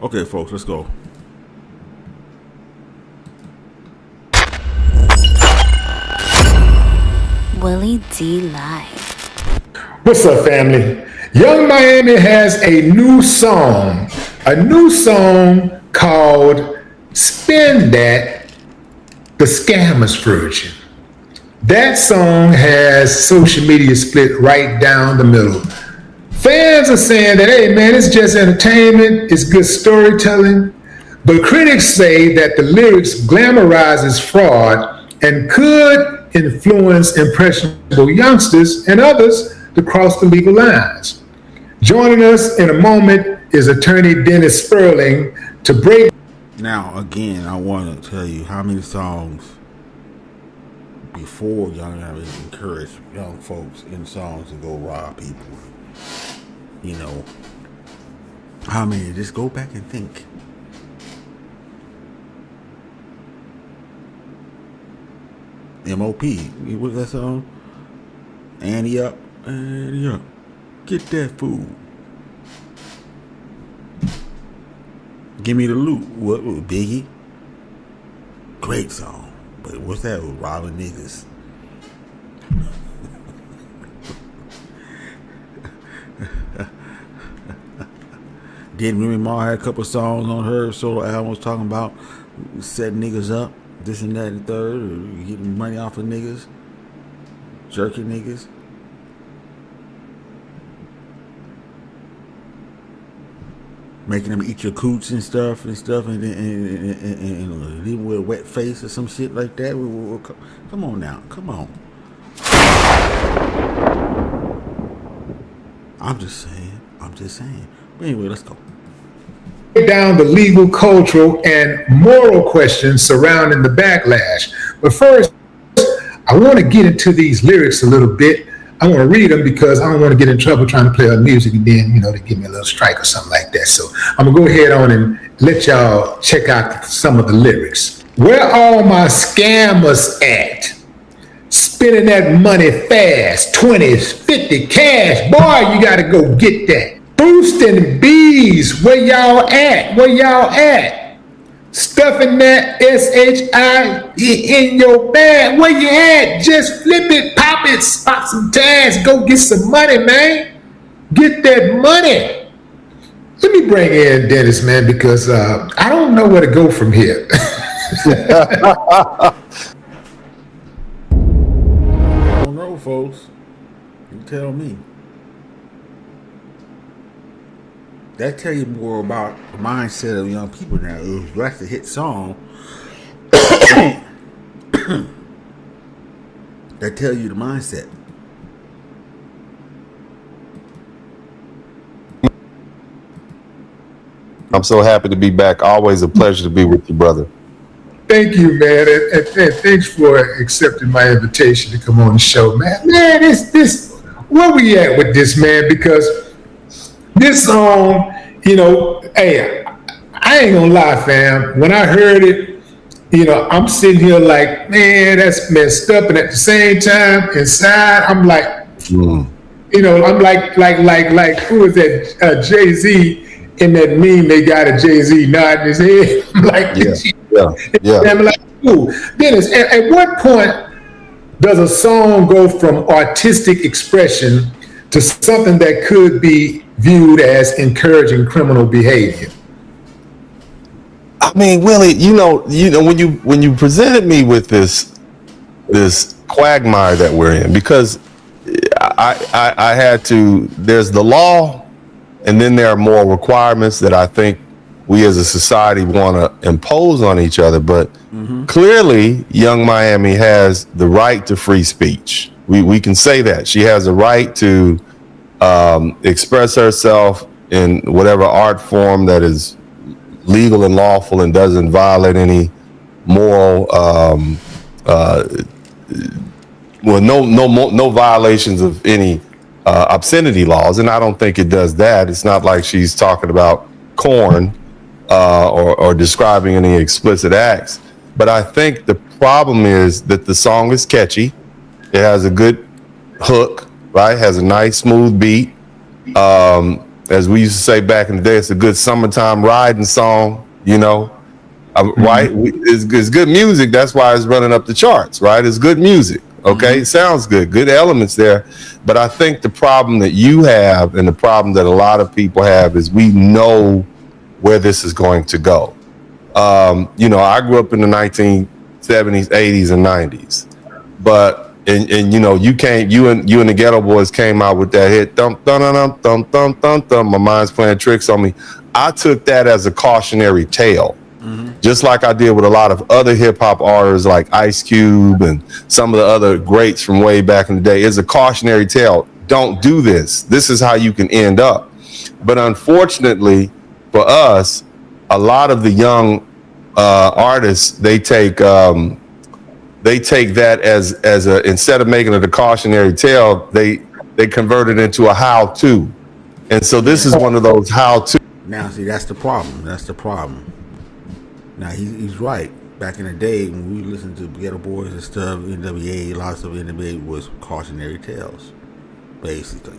Okay, folks, let's go. Willie D Live. What's up, family? Young Miami has a new song called Spin That, the Scammers version. That song has social media split right down the middle. Fans are saying that, hey man, it's just entertainment, it's good storytelling. But critics say that the lyrics glamorizes fraud and could influence impressionable youngsters and others to cross the legal lines. Joining us in a moment is attorney Dennis Sperling to break. Now, again, I want to tell you how many songs before Young Miami encouraged young folks in songs to go rob people. How many? Just go back and think. M.O.P. What's that song? Annie up, get that food. Give me the loot. What, Biggie? Great song. But what's that with robbing niggas? Then Remy Ma had a couple songs on her solo album was talking about setting niggas up, this and that and third, or getting money off of niggas, jerking niggas. Making them eat your coots and stuff, and leaving with a wet face or some shit like that. Come on now, come on. I'm just saying. But anyway, let's go. Down the legal, cultural, and moral questions surrounding the backlash. But first, I want to get into these lyrics a little bit. I want to read them because I don't want to get in trouble trying to play our music and then, they give me a little strike or something like that. So I'm going to go ahead on and let y'all check out some of the lyrics. Where all my scammers at? Spending that money fast, 20s, 50 cash. Boy, you got to go get that. Boosting bees, where y'all at? Stuffing that SHI in your bag. Where you at? Just flip it, pop it, spot some tags, go get some money, man. Get that money. Let me bring in Dennis, man, because I don't know where to go from here. I don't know, folks. You tell me. That tell you more about the mindset of young people now. That's a hit song. That tell you the mindset. I'm so happy to be back. Always a pleasure to be with you, brother. Thank you, man, and thanks for accepting my invitation to come on the show, man. Man, this where we at with this, man? Because this song, hey, I ain't gonna lie, fam. When I heard it, I'm sitting here like, man, that's messed up, and at the same time, inside, I'm like, I'm like, who is that? Jay-Z. In that meme, they got a Jay-Z nodding his head. I'm like, yeah. I'm like, ooh. Dennis, at what point does a song go from artistic expression to something that could be viewed as encouraging criminal behavior? I mean, Willie, when you presented me with this quagmire that we're in, because I had to. There's the law. And then there are more requirements that I think we as a society want to impose on each other. But clearly, Young Miami has the right to free speech. We can say that. She has a right to express herself in whatever art form that is legal and lawful and doesn't violate any moral, no violations of any obscenity laws, and I don't think it does that. It's not like she's talking about corn or describing any explicit acts. But I think the problem is that the song is catchy. It has a good hook, right? Has a nice smooth beat. As we used to say back in the day, it's a good summertime riding song, right? It's good music. That's why it's running up the charts, right? It's good music. Okay, it sounds good elements there. But I think the problem that you have and the problem that a lot of people have is we know where this is going to go. I grew up in the 1970s, 80s, and 90s. But and you and the Ghetto Boys came out with that hit, thump thump thump thump thump thump thump. My mind's playing tricks on me. I took that as a cautionary tale. Just like I did with a lot of other hip hop artists like Ice Cube and some of the other greats from way back in the day, is a cautionary tale. Don't do this. This is how you can end up. But unfortunately for us, a lot of the young artists, they take that as a, instead of making it a cautionary tale, they convert it into a how-to. And so this is one of those how-to. Now, see, that's the problem. Now, he's right. Back in the day, when we listened to Ghetto Boys and stuff, NWA, lots of NWA was cautionary tales, basically.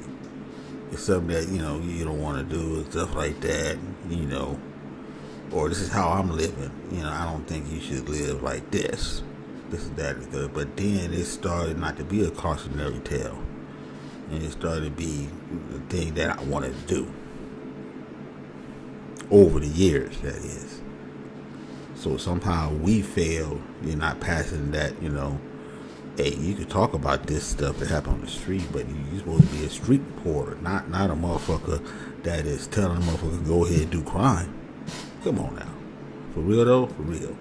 It's something that, you don't want to do and stuff like that, or this is how I'm living. I don't think you should live like this. This is that. But then it started not to be a cautionary tale. And it started to be the thing that I wanted to do. over the years, that is. So somehow we fail in not passing that, hey, you can talk about this stuff that happened on the street, but you're supposed to be a street reporter, not a motherfucker that is telling a motherfucker to go ahead and do crime. Come on now. For real though, for real.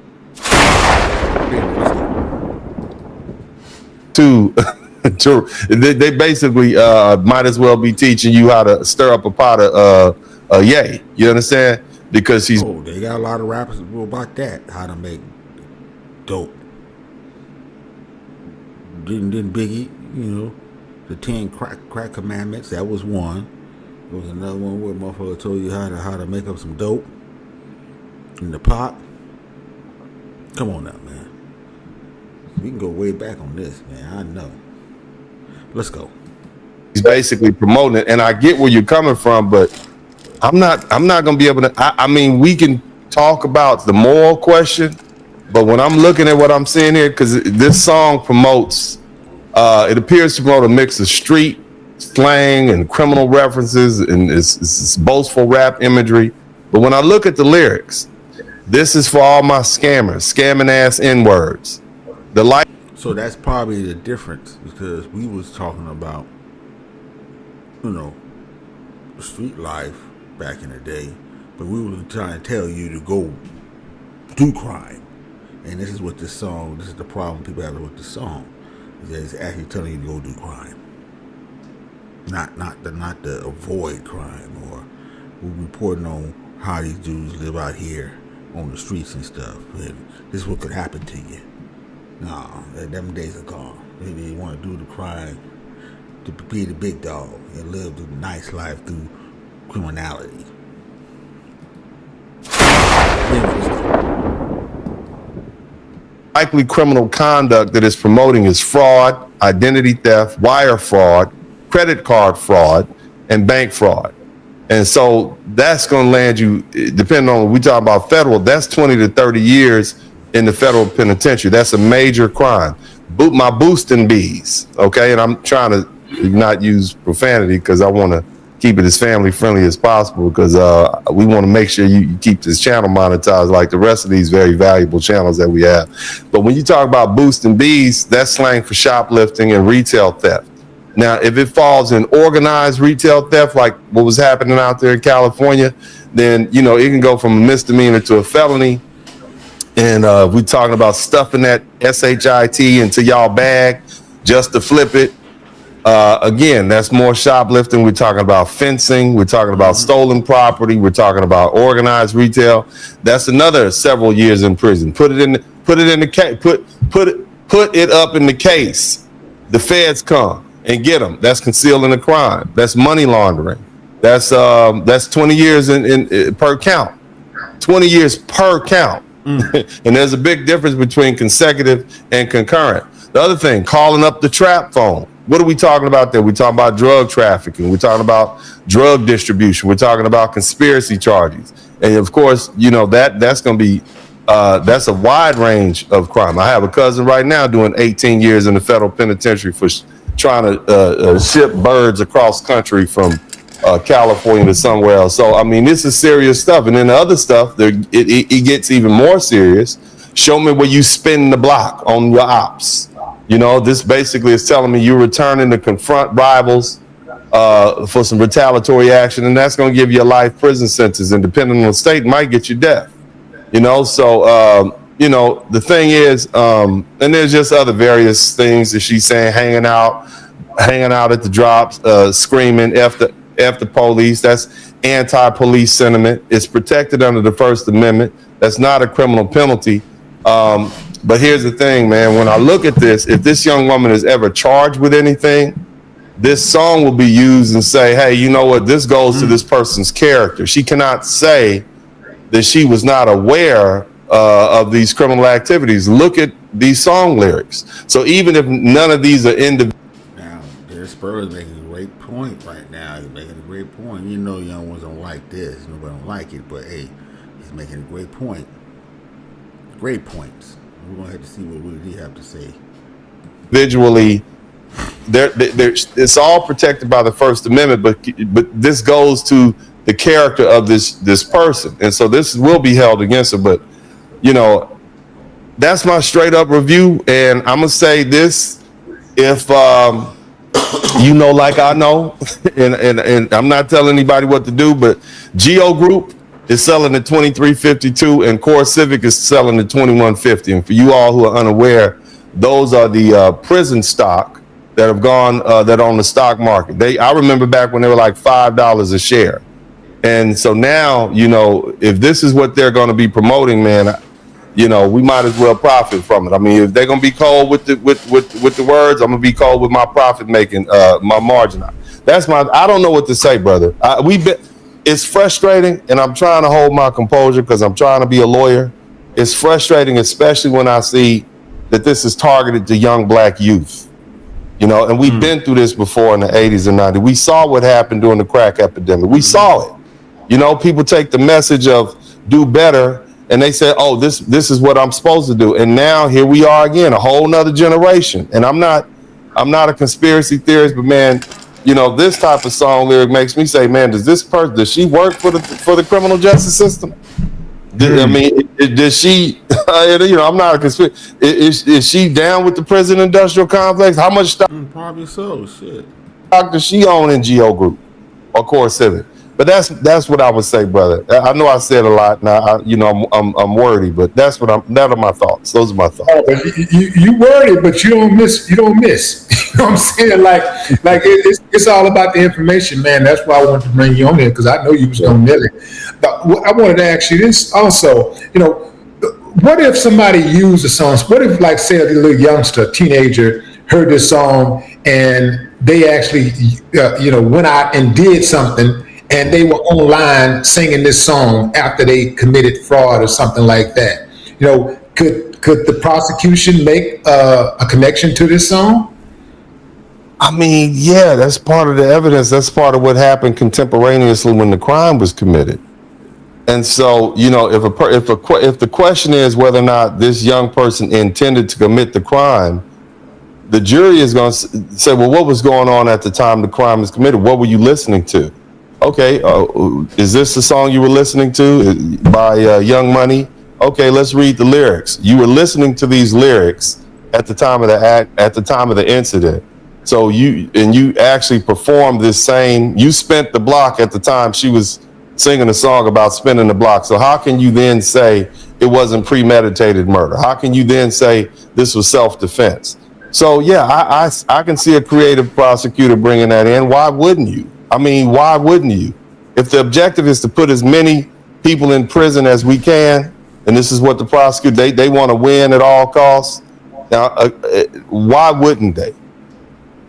They basically might as well be teaching you how to stir up a pot of yay. You understand? Because he's. Oh, they got a lot of rappers about that. How to make dope. Didn't Biggie, the 10 crack commandments. That was one. There was another one where motherfucker told you how to make up some dope in the pot. Come on now, man. We can go way back on this, man. I know. Let's go. He's basically promoting it, and I get where you're coming from, but I'm not gonna be able to. I mean, we can talk about the moral question, but when I'm looking at what I'm seeing here, because this song promotes, it appears to promote a mix of street slang and criminal references, and it's boastful rap imagery. But when I look at the lyrics, this is for all my scamming ass N-words. So that's probably the difference, because we was talking about, street life back in the day, but we were trying to tell you to go do crime. And this is what this is the problem people have with the song, is that it's actually telling you to go do crime. Not to avoid crime, or we're reporting on how these dudes live out here on the streets and stuff. And this is what could happen to you. No, them days are gone. They want to do the crime to be the big dog and live the nice life through criminality. Likely criminal conduct that is promoting is fraud, identity theft, wire fraud, credit card fraud, and bank fraud. And so that's going to land you, depending on what we talk about federal, that's 20 to 30 years in the federal penitentiary. That's a major crime. My boosting bees, okay? And I'm trying to not use profanity because I want to keep it as family friendly as possible, because we want to make sure you keep this channel monetized like the rest of these very valuable channels that we have. But when you talk about boosting bees, that's slang for shoplifting and retail theft. Now, if it falls in organized retail theft, like what was happening out there in California, then, it can go from a misdemeanor to a felony. And we're talking about stuffing that SHIT into y'all bag just to flip it. Again, that's more shoplifting. We're talking about fencing. We're talking about stolen property. We're talking about organized retail. That's another several years in prison. Put it up in the case. The feds come and get them. That's concealing a crime. That's money laundering. That's 20 years in per count. 20 years per count. And there's a big difference between consecutive and concurrent. The other thing, calling up the trap phone. What are we talking about there? We're talking about drug trafficking. We're talking about drug distribution. We're talking about conspiracy charges. And of course, that's going to be, that's a wide range of crime. I have a cousin right now doing 18 years in the federal penitentiary for trying to ship birds across country from California to somewhere else. So, I mean, this is serious stuff. And then the other stuff, it gets even more serious. Show me where you spin the block on your ops. This basically is telling me you're returning to confront rivals for some retaliatory action, and that's going to give you a life prison sentence, and depending on the state, might get you death. So, the thing is, and there's just other various things that she's saying, hanging out at the drops, screaming F the police. That's anti-police sentiment. It's protected under the First Amendment. That's not a criminal penalty. But here's the thing, man. When I look at this, if this young woman is ever charged with anything, this song will be used and say, hey, you know what? This goes to this person's character. She cannot say that she was not aware of these criminal activities. Look at these song lyrics. So even if none of these are individual. Now, Spurs making a great point right now. He's making a great point. Young ones don't like this. Nobody don't like it. But, hey, he's making a great point. Great points. We're going to have to see what he have to say. Individually, it's all protected by the First Amendment, but this goes to the character of this person. And so this will be held against her. But, you know, that's my straight up review. And I'm going to say this, if, you know, like I know, and I'm not telling anybody what to do, but Geo Group is selling at $23.52 and Core Civic is selling at $21.50. And for you all who are unaware, those are the prison stock that have gone, that are on the stock market. I remember back when they were like $5 a share. And so now, you know, if this is what they're going to be promoting, man, you know, we might as well profit from it. I mean, if they're going to be cold with the words, I'm going to be cold with my profit making, my margin. I don't know what to say, brother. It's frustrating, and I'm trying to hold my composure because I'm trying to be a lawyer. It's frustrating, especially when I see that this is targeted to young black youth. You know, and we've been through this before in the 80s and 90s. We saw what happened during the crack epidemic. We saw it. You know, people take the message of do better and they say, oh, this is what I'm supposed to do. And now here we are again, a whole nother generation. And I'm not a conspiracy theorist, but man, you know, this type of song lyric makes me say, man, does she work for the criminal justice system? I mean, does she, you know, I'm not a conspiracy. Is she down with the prison industrial complex? How much stock? Probably so, shit. Does she own in Geo Group or Core Civic? But that's what I would say, brother. I know I said a lot now. You know, I'm wordy, but that are my thoughts. Those are my thoughts. Oh, but you wordy, but you don't miss. You know what I'm saying? Like it's all about the information, man. That's why I wanted to bring you on here because I know you was gonna nail it. But I wanted to ask you this also. You know, what if somebody used the song? What if, like, say, a little youngster, teenager, heard this song and they actually, you know, went out and did something. And they were online singing this song after they committed fraud or something like that. You know, could the prosecution make a connection to this song? I mean, yeah, that's part of the evidence. That's part of what happened contemporaneously when the crime was committed. And so, you know, if the question is whether or not this young person intended to commit the crime, the jury is going to say, well, what was going on at the time the crime was committed? What were you listening to? Okay, is this the song you were listening to by Young Money? Okay, let's read the lyrics. You were listening to these lyrics at the time of the incident. So you actually performed this same. You spent the block at the time she was singing a song about spinning the block. So how can you then say it wasn't premeditated murder? How can you then say this was self-defense? So yeah, I can see a creative prosecutor bringing that in. Why wouldn't you? I mean, why wouldn't you? If the objective is to put as many people in prison as we can, and this is what the prosecutor, they want to win at all costs. Now, why wouldn't they?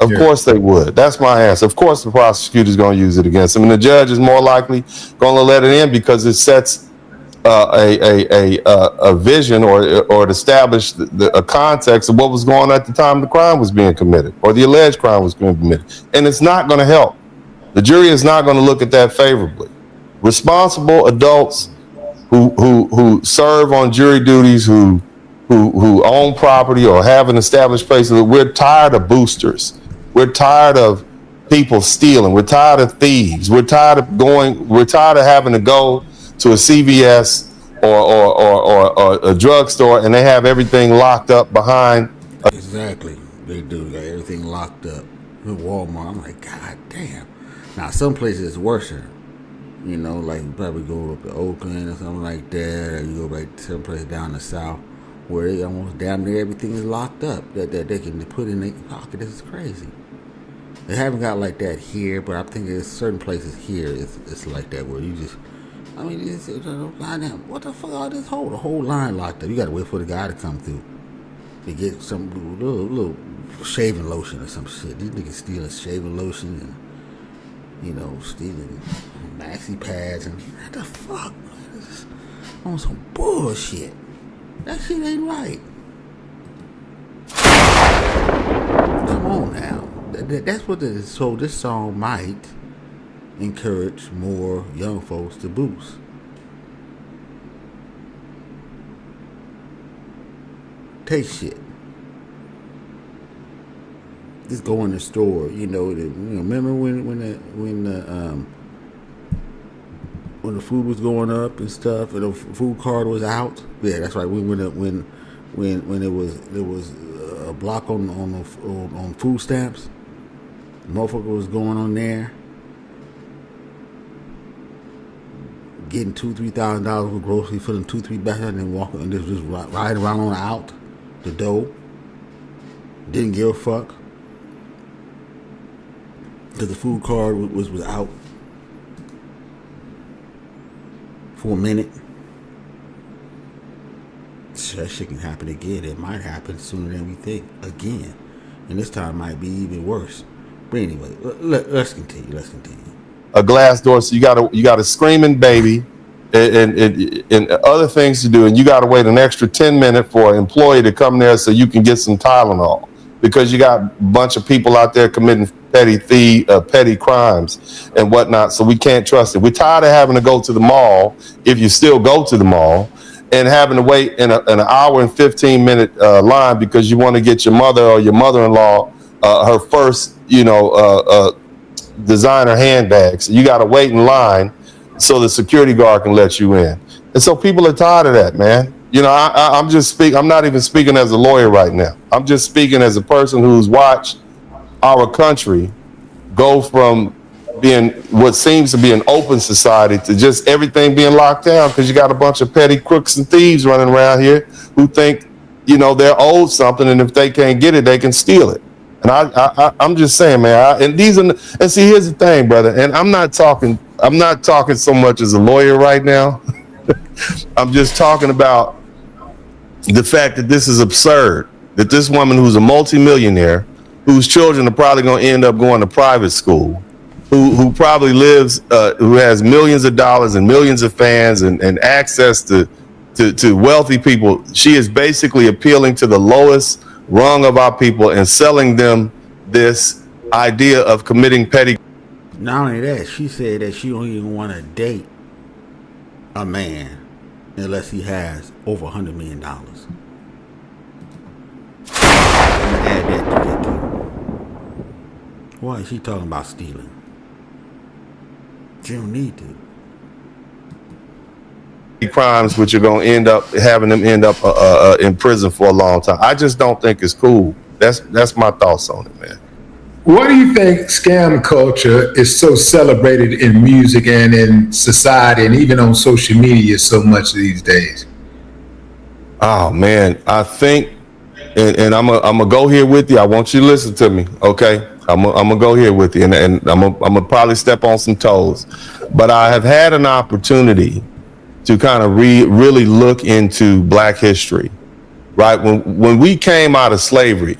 Of course they would. That's my answer. Of course the prosecutor is going to use it against them, and the judge is more likely going to let it in because it sets a vision or it established a context of what was going on at the time the crime was being committed or the alleged crime was being committed, and it's not going to help. The jury is not going to look at that favorably. Responsible adults who serve on jury duties, who own property or have an established place, we're tired of boosters. We're tired of people stealing. We're tired of thieves. We're tired of having to go to a CVS or a drugstore and they have everything locked up behind. Exactly. They do. Got everything locked up. At Walmart, I'm like, God damn. Now, some places it's worse. You know, like you probably go up to Oakland or something like that, or you go back to some place down the south where they almost damn near everything is locked up that they can put in their pocket. This is crazy. They haven't got like that here, but I think there's certain places here it's like that where you just, I mean, it's line down. What the fuck? The whole line locked up. You got to wait for the guy to come through to get some little shaving lotion or some shit. These niggas stealing shaving lotion and, you know, stealing maxi pads and what the fuck, man? This is on some bullshit. That shit ain't right. Come on now. That's what it is. So this song might encourage more young folks to boost. Take shit. Just go in the store, you know. Remember when when the food was going up and stuff, and the food card was out. Yeah, that's right. When there was a block on food stamps, the motherfucker was going on there, getting $2,000-$3,000 with groceries, filling 2-3 bags, and then walking and just riding around on out the dough. Didn't give a fuck because the food card was out for a minute. So that shit can happen again. It might happen sooner than we think again, and this time might be even worse. But anyway, let's continue. A glass door, so you got a screaming baby, and other things to do, and you got to wait an extra 10 minutes for an employee to come there so you can get some Tylenol, because you got a bunch of people out there committing petty crimes and whatnot. So we can't trust it. We're tired of having to go to the mall, if you still go to the mall, and having to wait in an hour and 15-minute line because you want to get your mother or your mother-in-law her first, designer handbags. You got to wait in line so the security guard can let you in. And so people are tired of that, man. I'm just speaking. I'm not even speaking as a lawyer right now. I'm just speaking as a person who's watched our country go from being what seems to be an open society to just everything being locked down because you got a bunch of petty crooks and thieves running around here who think, they're owed something, and if they can't get it, they can steal it. And I'm just saying, man. And see, here's the thing, brother. And I'm not talking so much as a lawyer right now. I'm just talking about the fact that this is absurd. That this woman who's a multimillionaire, whose children are probably going to end up going to private school, who probably lives, who has millions of dollars and millions of fans and access to wealthy people, she is basically appealing to the lowest rung of our people and selling them this idea of committing petty. Not only that, she said that she don't even want to date a man unless he has over $100 million. Add that to it too. Why is she talking about stealing? She don't need to. Crimes which are going to end up having them end up in prison for a long time. I just don't think it's cool. That's my thoughts on it, man. What do you think scam culture is so celebrated in music and in society and even on social media so much these days? Oh man, I think, and I'm gonna go here with you. I want you to listen to me, okay? I'm gonna go here with you, and I'm gonna probably step on some toes, but I have had an opportunity to kind of really look into Black history, right? When we came out of slavery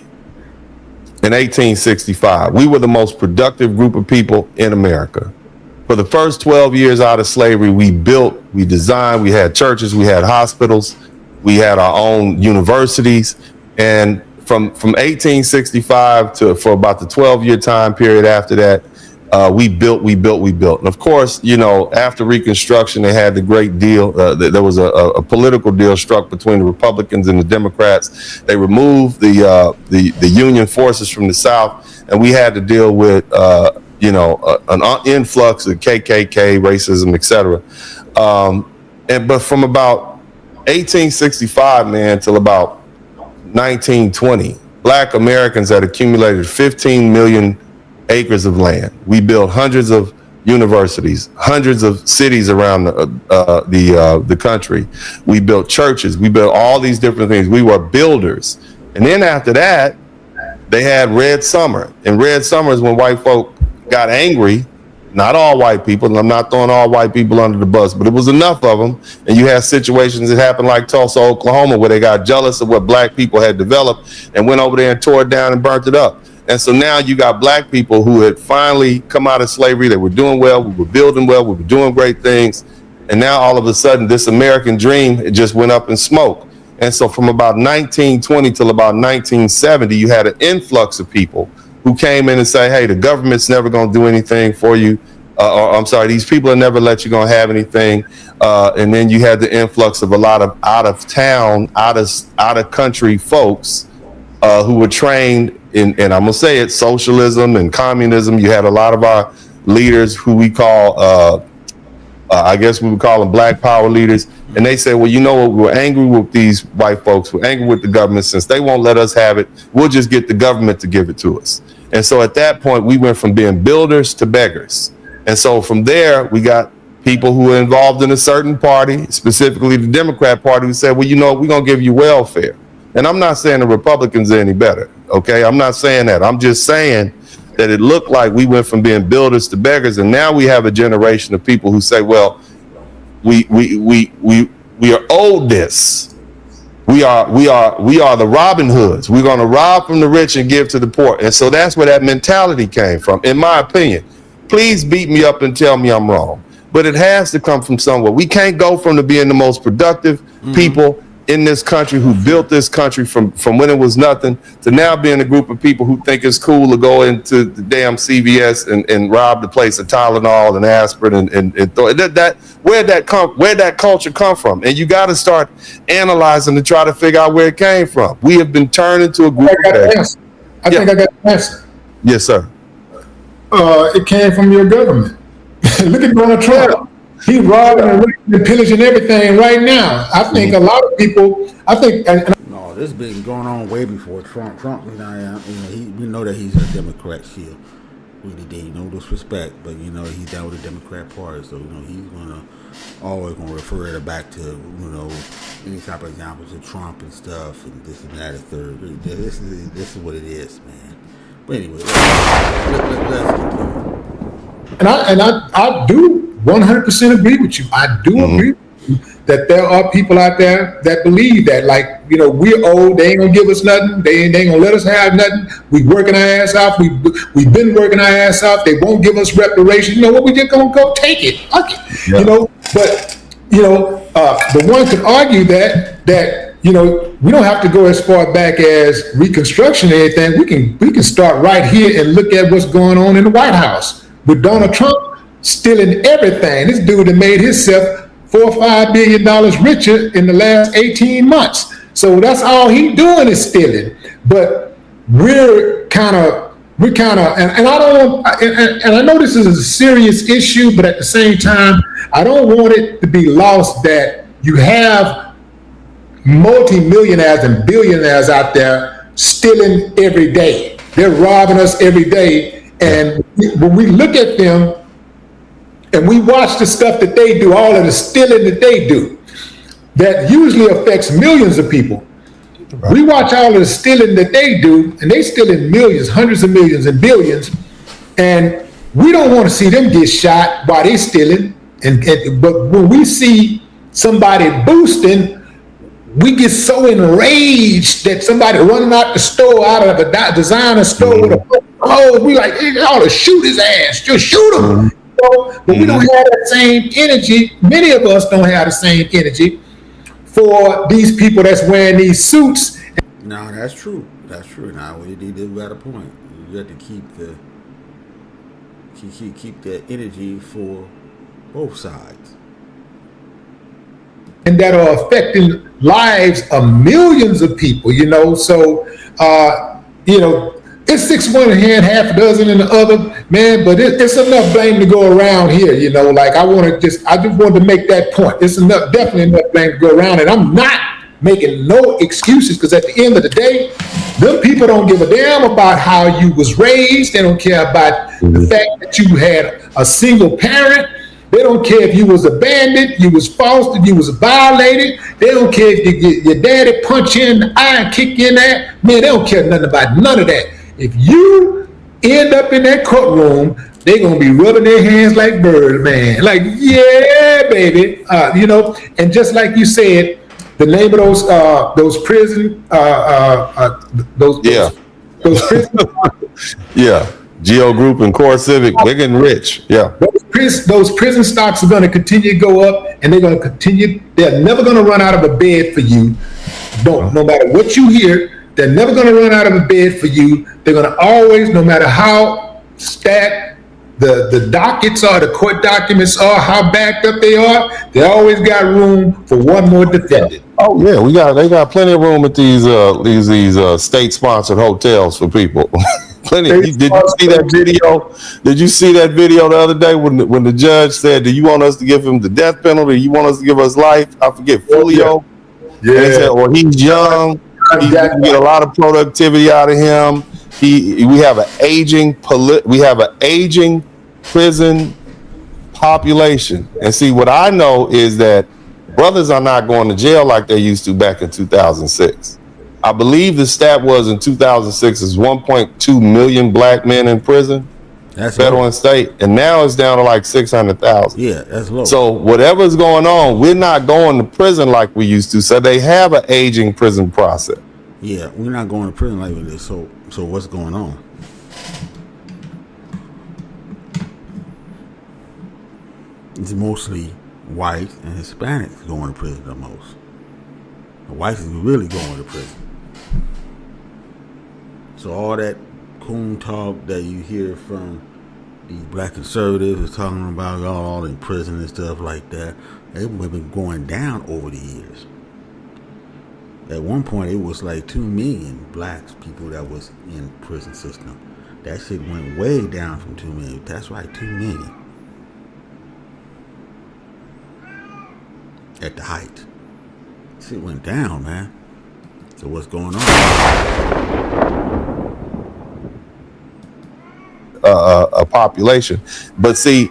in 1865, we were the most productive group of people in America. For the first 12 years out of slavery, we built, we designed, we had churches, we had hospitals, we had our own universities. And from 1865 for about the 12-year time period after that, we built. And of course, after Reconstruction, they had the great deal. There was a political deal struck between the Republicans and the Democrats. They removed the Union forces from the South, and we had to deal with, an influx of KKK, racism, etc. But from about 1865, man, till about 1920, Black Americans had accumulated 15 million acres of land. We built hundreds of universities, hundreds of cities around the country. We built churches. We built all these different things. We were builders. And then after that, they had Red Summer. And Red Summer is when white folk got angry. Not all white people, and I'm not throwing all white people under the bus, but it was enough of them. And you had situations that happened like Tulsa, Oklahoma, where they got jealous of what Black people had developed and went over there and tore it down and burnt it up. And so now you got Black people who had finally come out of slavery. They were doing well. We were building well. We were doing great things. And now all of a sudden, this American dream, it just went up in smoke. And so from about 1920 till about 1970, you had an influx of people who came in and say, hey, the government's never going to do anything for you. These people are never let you go and have anything. And then you had the influx of a lot of out of town, out of country folks who were trained in, and I'm going to say it, socialism and communism. You had a lot of our leaders who we call I guess we would call them black power leaders. And they said, well, you know what? We're angry with these white folks. We're angry with the government. Since they won't let us have it, we'll just get the government to give it to us. And so at that point, we went from being builders to beggars. And so from there, we got people who were involved in a certain party, specifically the Democrat Party, who said, well, you know, we're going to give you welfare. And I'm not saying the Republicans are any better. OK, I'm not saying that. I'm just saying that it looked like we went from being builders to beggars. And now we have a generation of people who say, well, we are owed this. We are the Robin Hoods. We're going to rob from the rich and give to the poor. And so that's where that mentality came from, in my opinion. Please beat me up and tell me I'm wrong. But it has to come from somewhere. We can't go from being the most productive people in this country, who built this country from when it was nothing, to now being a group of people who think it's cool to go into the damn CVS and rob the place of Tylenol and aspirin and where'd that culture come from? And you got to start analyzing to try to figure out where it came from. We have been turned into a group. I think I got the answer. Yes, sir. It came from your government. Look at Donald Trump. He's robbing and raping and pillaging everything right now. I think a lot of people, No, this has been going on way before Trump. Trump, we know that he's a Democrat still. Really did, no disrespect, but he's down with the Democrat Party, so he's always gonna refer it back to any type of examples of Trump and stuff and this and that and third. This is what it is, man. But anyway, let's continue. And I do 100% agree with you. I do agree with you that there are people out there that believe that, like, we're old, they ain't gonna give us nothing, they ain't gonna let us have nothing. We working our ass off. We've been working our ass off. They won't give us reparations. You know what? We just gonna go take it. Fuck it. Yeah. But the one could argue that we don't have to go as far back as Reconstruction or anything. We can start right here and look at what's going on in the White House with Donald Trump stealing everything. This dude that made himself $4 or $5 billion richer in the last 18 months. So that's all he doing is stealing. But we're kind of, and I don't want, and I know this is a serious issue, but at the same time, I don't want it to be lost that you have multi-millionaires and billionaires out there stealing every day. They're robbing us every day. And when we look at them and we watch the stuff that they do, all of the stealing that they do, that usually affects millions of people. Right. We watch all of the stealing that they do, and they stealing millions, hundreds of millions, and billions, and we don't want to see them get shot while they stealing. But when we see somebody boosting, we get so enraged that somebody running out the store, out of a designer store with a we like, hey, ought to shoot his ass, just shoot him. But we don't have that same energy. Many of us don't have the same energy for these people that's wearing these suits. No, that's true. That's true. Now, we got a point. You have to keep the energy for both sides. And that are affecting lives of millions of people, So, it's 6 one hand, half a dozen in the other, man. But it's enough blame to go around here, Like I just wanted to make that point. It's definitely enough blame to go around, and I'm not making no excuses, because at the end of the day, them people don't give a damn about how you was raised. They don't care about the fact that you had a single parent. They don't care if you was abandoned, you was fostered, you was violated. They don't care if your daddy punch you in the eye and kick you in that. Man, they don't care nothing about none of that. If you end up in that courtroom, they're going to be rubbing their hands like birds, man. Like, yeah, baby. And just like you said, the name of those prison, those prison. Yeah. Geo Group and Core Civic, they're getting rich. Yeah. Those prison stocks are going to continue to go up, and they're going to continue. They're never going to run out of a bed for you. No matter what you hear, they're never going to run out of a bed for you. They're going to always, no matter how stacked the dockets are, the court documents are, how backed up they are, they always got room for one more defendant. Oh yeah, they got plenty of room at these state-sponsored hotels for people. Plenty. Did you see that video? Did you see that video the other day when the judge said, "Do you want us to give him the death penalty? You want us to give us life?" I forget. Julio. Yeah. And he said, "Well, he's young. We can get a lot of productivity out of him. We have an aging prison population." And see, what I know is that brothers are not going to jail like they used to back in 2006. I believe the stat was in 2006 is 1.2 million black men in prison, that's federal low. and state, and now it's down to like 600,000. Yeah, that's low. So whatever's going on, we're not going to prison like we used to. So they have an aging prison process. Yeah, we're not going to prison like this. So what's going on? It's mostly whites and Hispanics going to prison the most. The whites is really going to prison. So all that coon talk that you hear from these black conservatives is talking about y'all all in prison and stuff like that, they've been going down over the years. At one point, it was like 2 million black people that was in prison system. That shit went way down from 2 million. That's right, 2 million. At the height. Shit went down, man. So what's going on? A population. But see,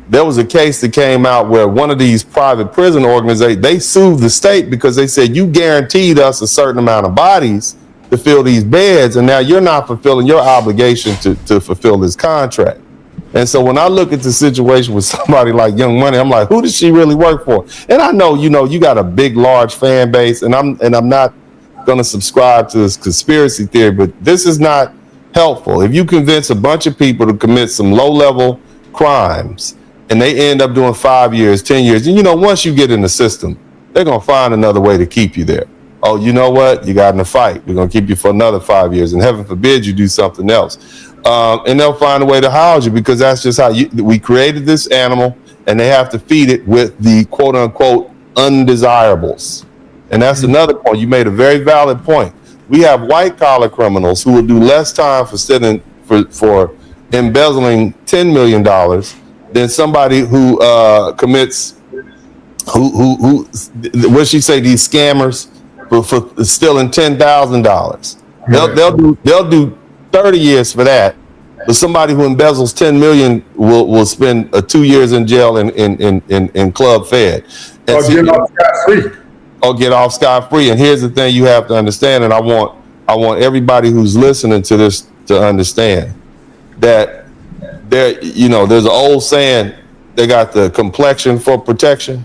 there was a case that came out where one of these private prison organizations, they sued the state because they said, you guaranteed us a certain amount of bodies to fill these beds, and now you're not fulfilling your obligation to fulfill this contract. And so when I look at the situation with somebody like Young Money, I'm like, who does she really work for? And I know, you got a big, large fan base, and I'm not going to subscribe to this conspiracy theory, but this is not helpful. If you convince a bunch of people to commit some low-level crimes and they end up doing 5 years, 10 years, and once you get in the system, they're going to find another way to keep you there. Oh, you know what? You got in a fight. We're going to keep you for another 5 years, and heaven forbid you do something else. And they'll find a way to house you, because that's just how we created this animal, and they have to feed it with the quote-unquote undesirables. And that's another point. You made a very valid point. We have white-collar criminals who will do less time for embezzling $10 million than somebody who commits, what she say, these scammers for stealing $10,000. They'll do 30 years for that, but somebody who embezzles 10 million will spend 2 years in jail in club fed. Or get off scot-free. Or get off scot-free. And here's the thing you have to understand, and I want everybody who's listening to this to understand that there's an old saying, they got the complexion for protection.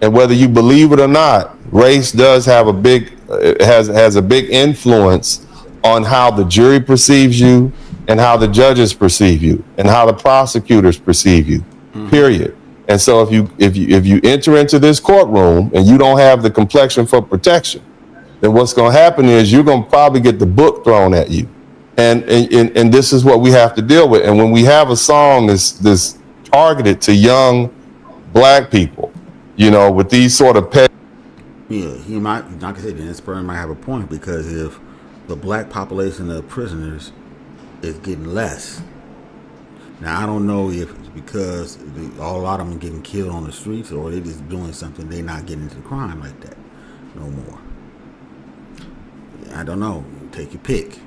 And whether you believe it or not, race does have a big has a big influence on how the jury perceives you, and how the judges perceive you, and how the prosecutors perceive you. Period. And so if you enter into this courtroom and you don't have the complexion for protection, then what's going to happen is you're going to probably get the book thrown at you. And this is what we have to deal with. And when we have a song that's targeted to young black people, with these sort of he might, like I said, Dennis Burn might have a point, because if the black population of prisoners is getting less. Now, I don't know if it's because a lot of them are getting killed on the streets, or they're just doing something, they're not getting into crime like that no more. I don't know. Take your pick.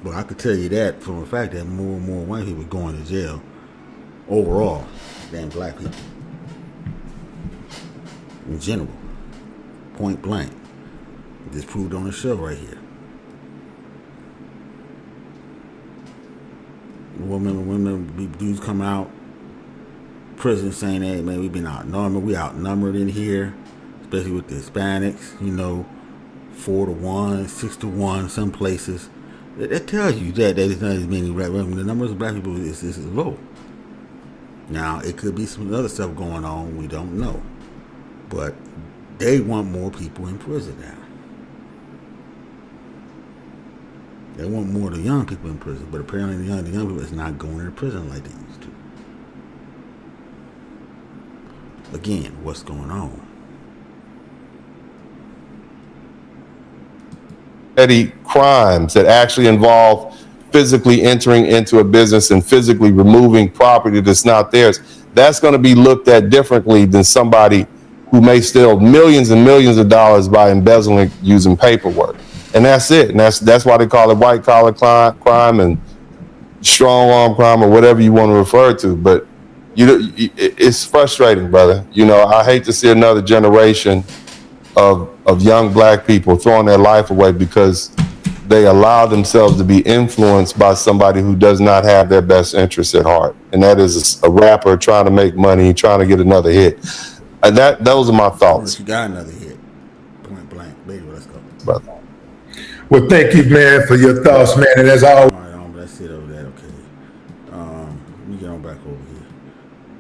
But I could tell you that from the fact that more and more white people are going to jail overall than black people. In general. Point blank. This proved on the show right here. Women, dudes come out prison saying, hey man, we've been outnumbered. We outnumbered in here, especially with the Hispanics, 4-1, 6-1, some places. That tells you that there's not as many black women. The numbers of black people is low. Now, it could be some other stuff going on, we don't know. But they want more people in prison now. They want more of the young people in prison, but apparently the young people is not going to prison like they used to. Again, what's going on? petty crimes that actually involve physically entering into a business and physically removing property that's not theirs, that's going to be looked at differently than somebody who may steal millions and millions of dollars by embezzling using paperwork. And that's it. And that's why they call it white collar crime and strong arm crime or whatever you want to refer to. But it's frustrating, brother. I hate to see another generation of young black people throwing their life away because they allow themselves to be influenced by somebody who does not have their best interests at heart. And that is a rapper trying to make money, trying to get another hit. And those are my thoughts. You got another hit. Point blank. Baby, let's go. Brother. Well, thank you, man, for your thoughts, man. And as always. All right, that's it over there. Okay. Let me get on back over here.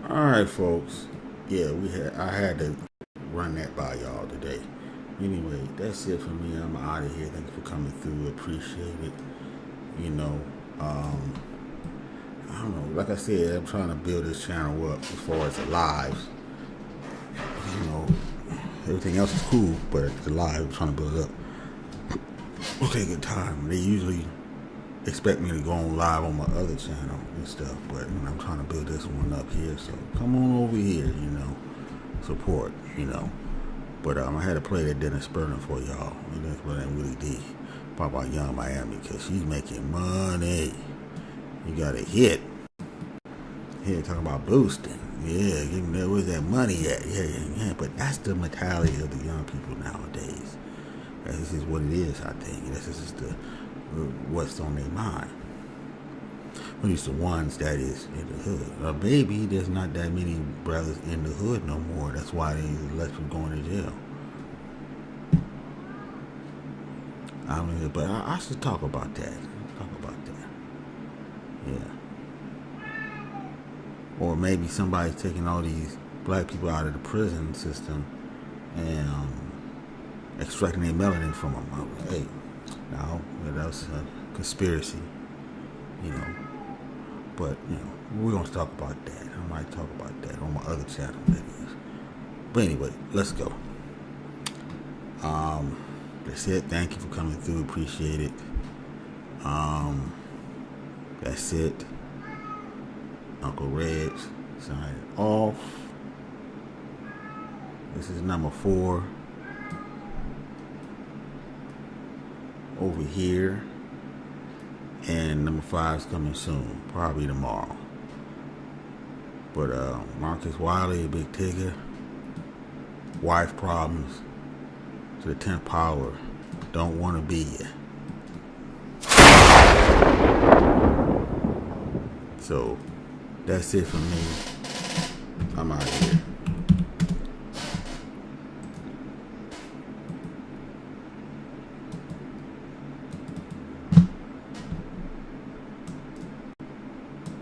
All right, folks. Yeah, I had to run that by y'all today. Anyway, that's it for me. I'm out of here. Thank you for coming through. Appreciate it. I don't know. Like I said, I'm trying to build this channel up as far as the lives. Everything else is cool, but the live, I'm trying to build it up. It'll take a time. They usually expect me to go on live on my other channel and stuff, but I'm trying to build this one up here. So come on over here, support, But I had to play that Dennis Sperling for y'all. Dennis Sperling really did. Talk about Young Miami because she's making money. You got a hit. Here talking about boosting. Yeah, where's that money at? Yeah. But that's the mentality of the young people nowadays. This is what it is, I think. This is just what's on their mind. At least the ones that is in the hood. Maybe there's not that many brothers in the hood no more. That's why they let you go to jail. But I should talk about that. Yeah. Or maybe somebody's taking all these black people out of the prison system and extracting their melanin from them. Hey, now that's a conspiracy, But we're gonna talk about that. I might talk about that on my other channel, that is. But anyway, let's go. That's it. Thank you for coming through. Appreciate it. That's it. Uncle REG signing off. This is number 4 over here, and number 5 is coming soon, probably tomorrow. But Marcellus Wiley, Big Tigger, wife problems to the 10th power, don't want to be you. So that's it for me. I'm out of here.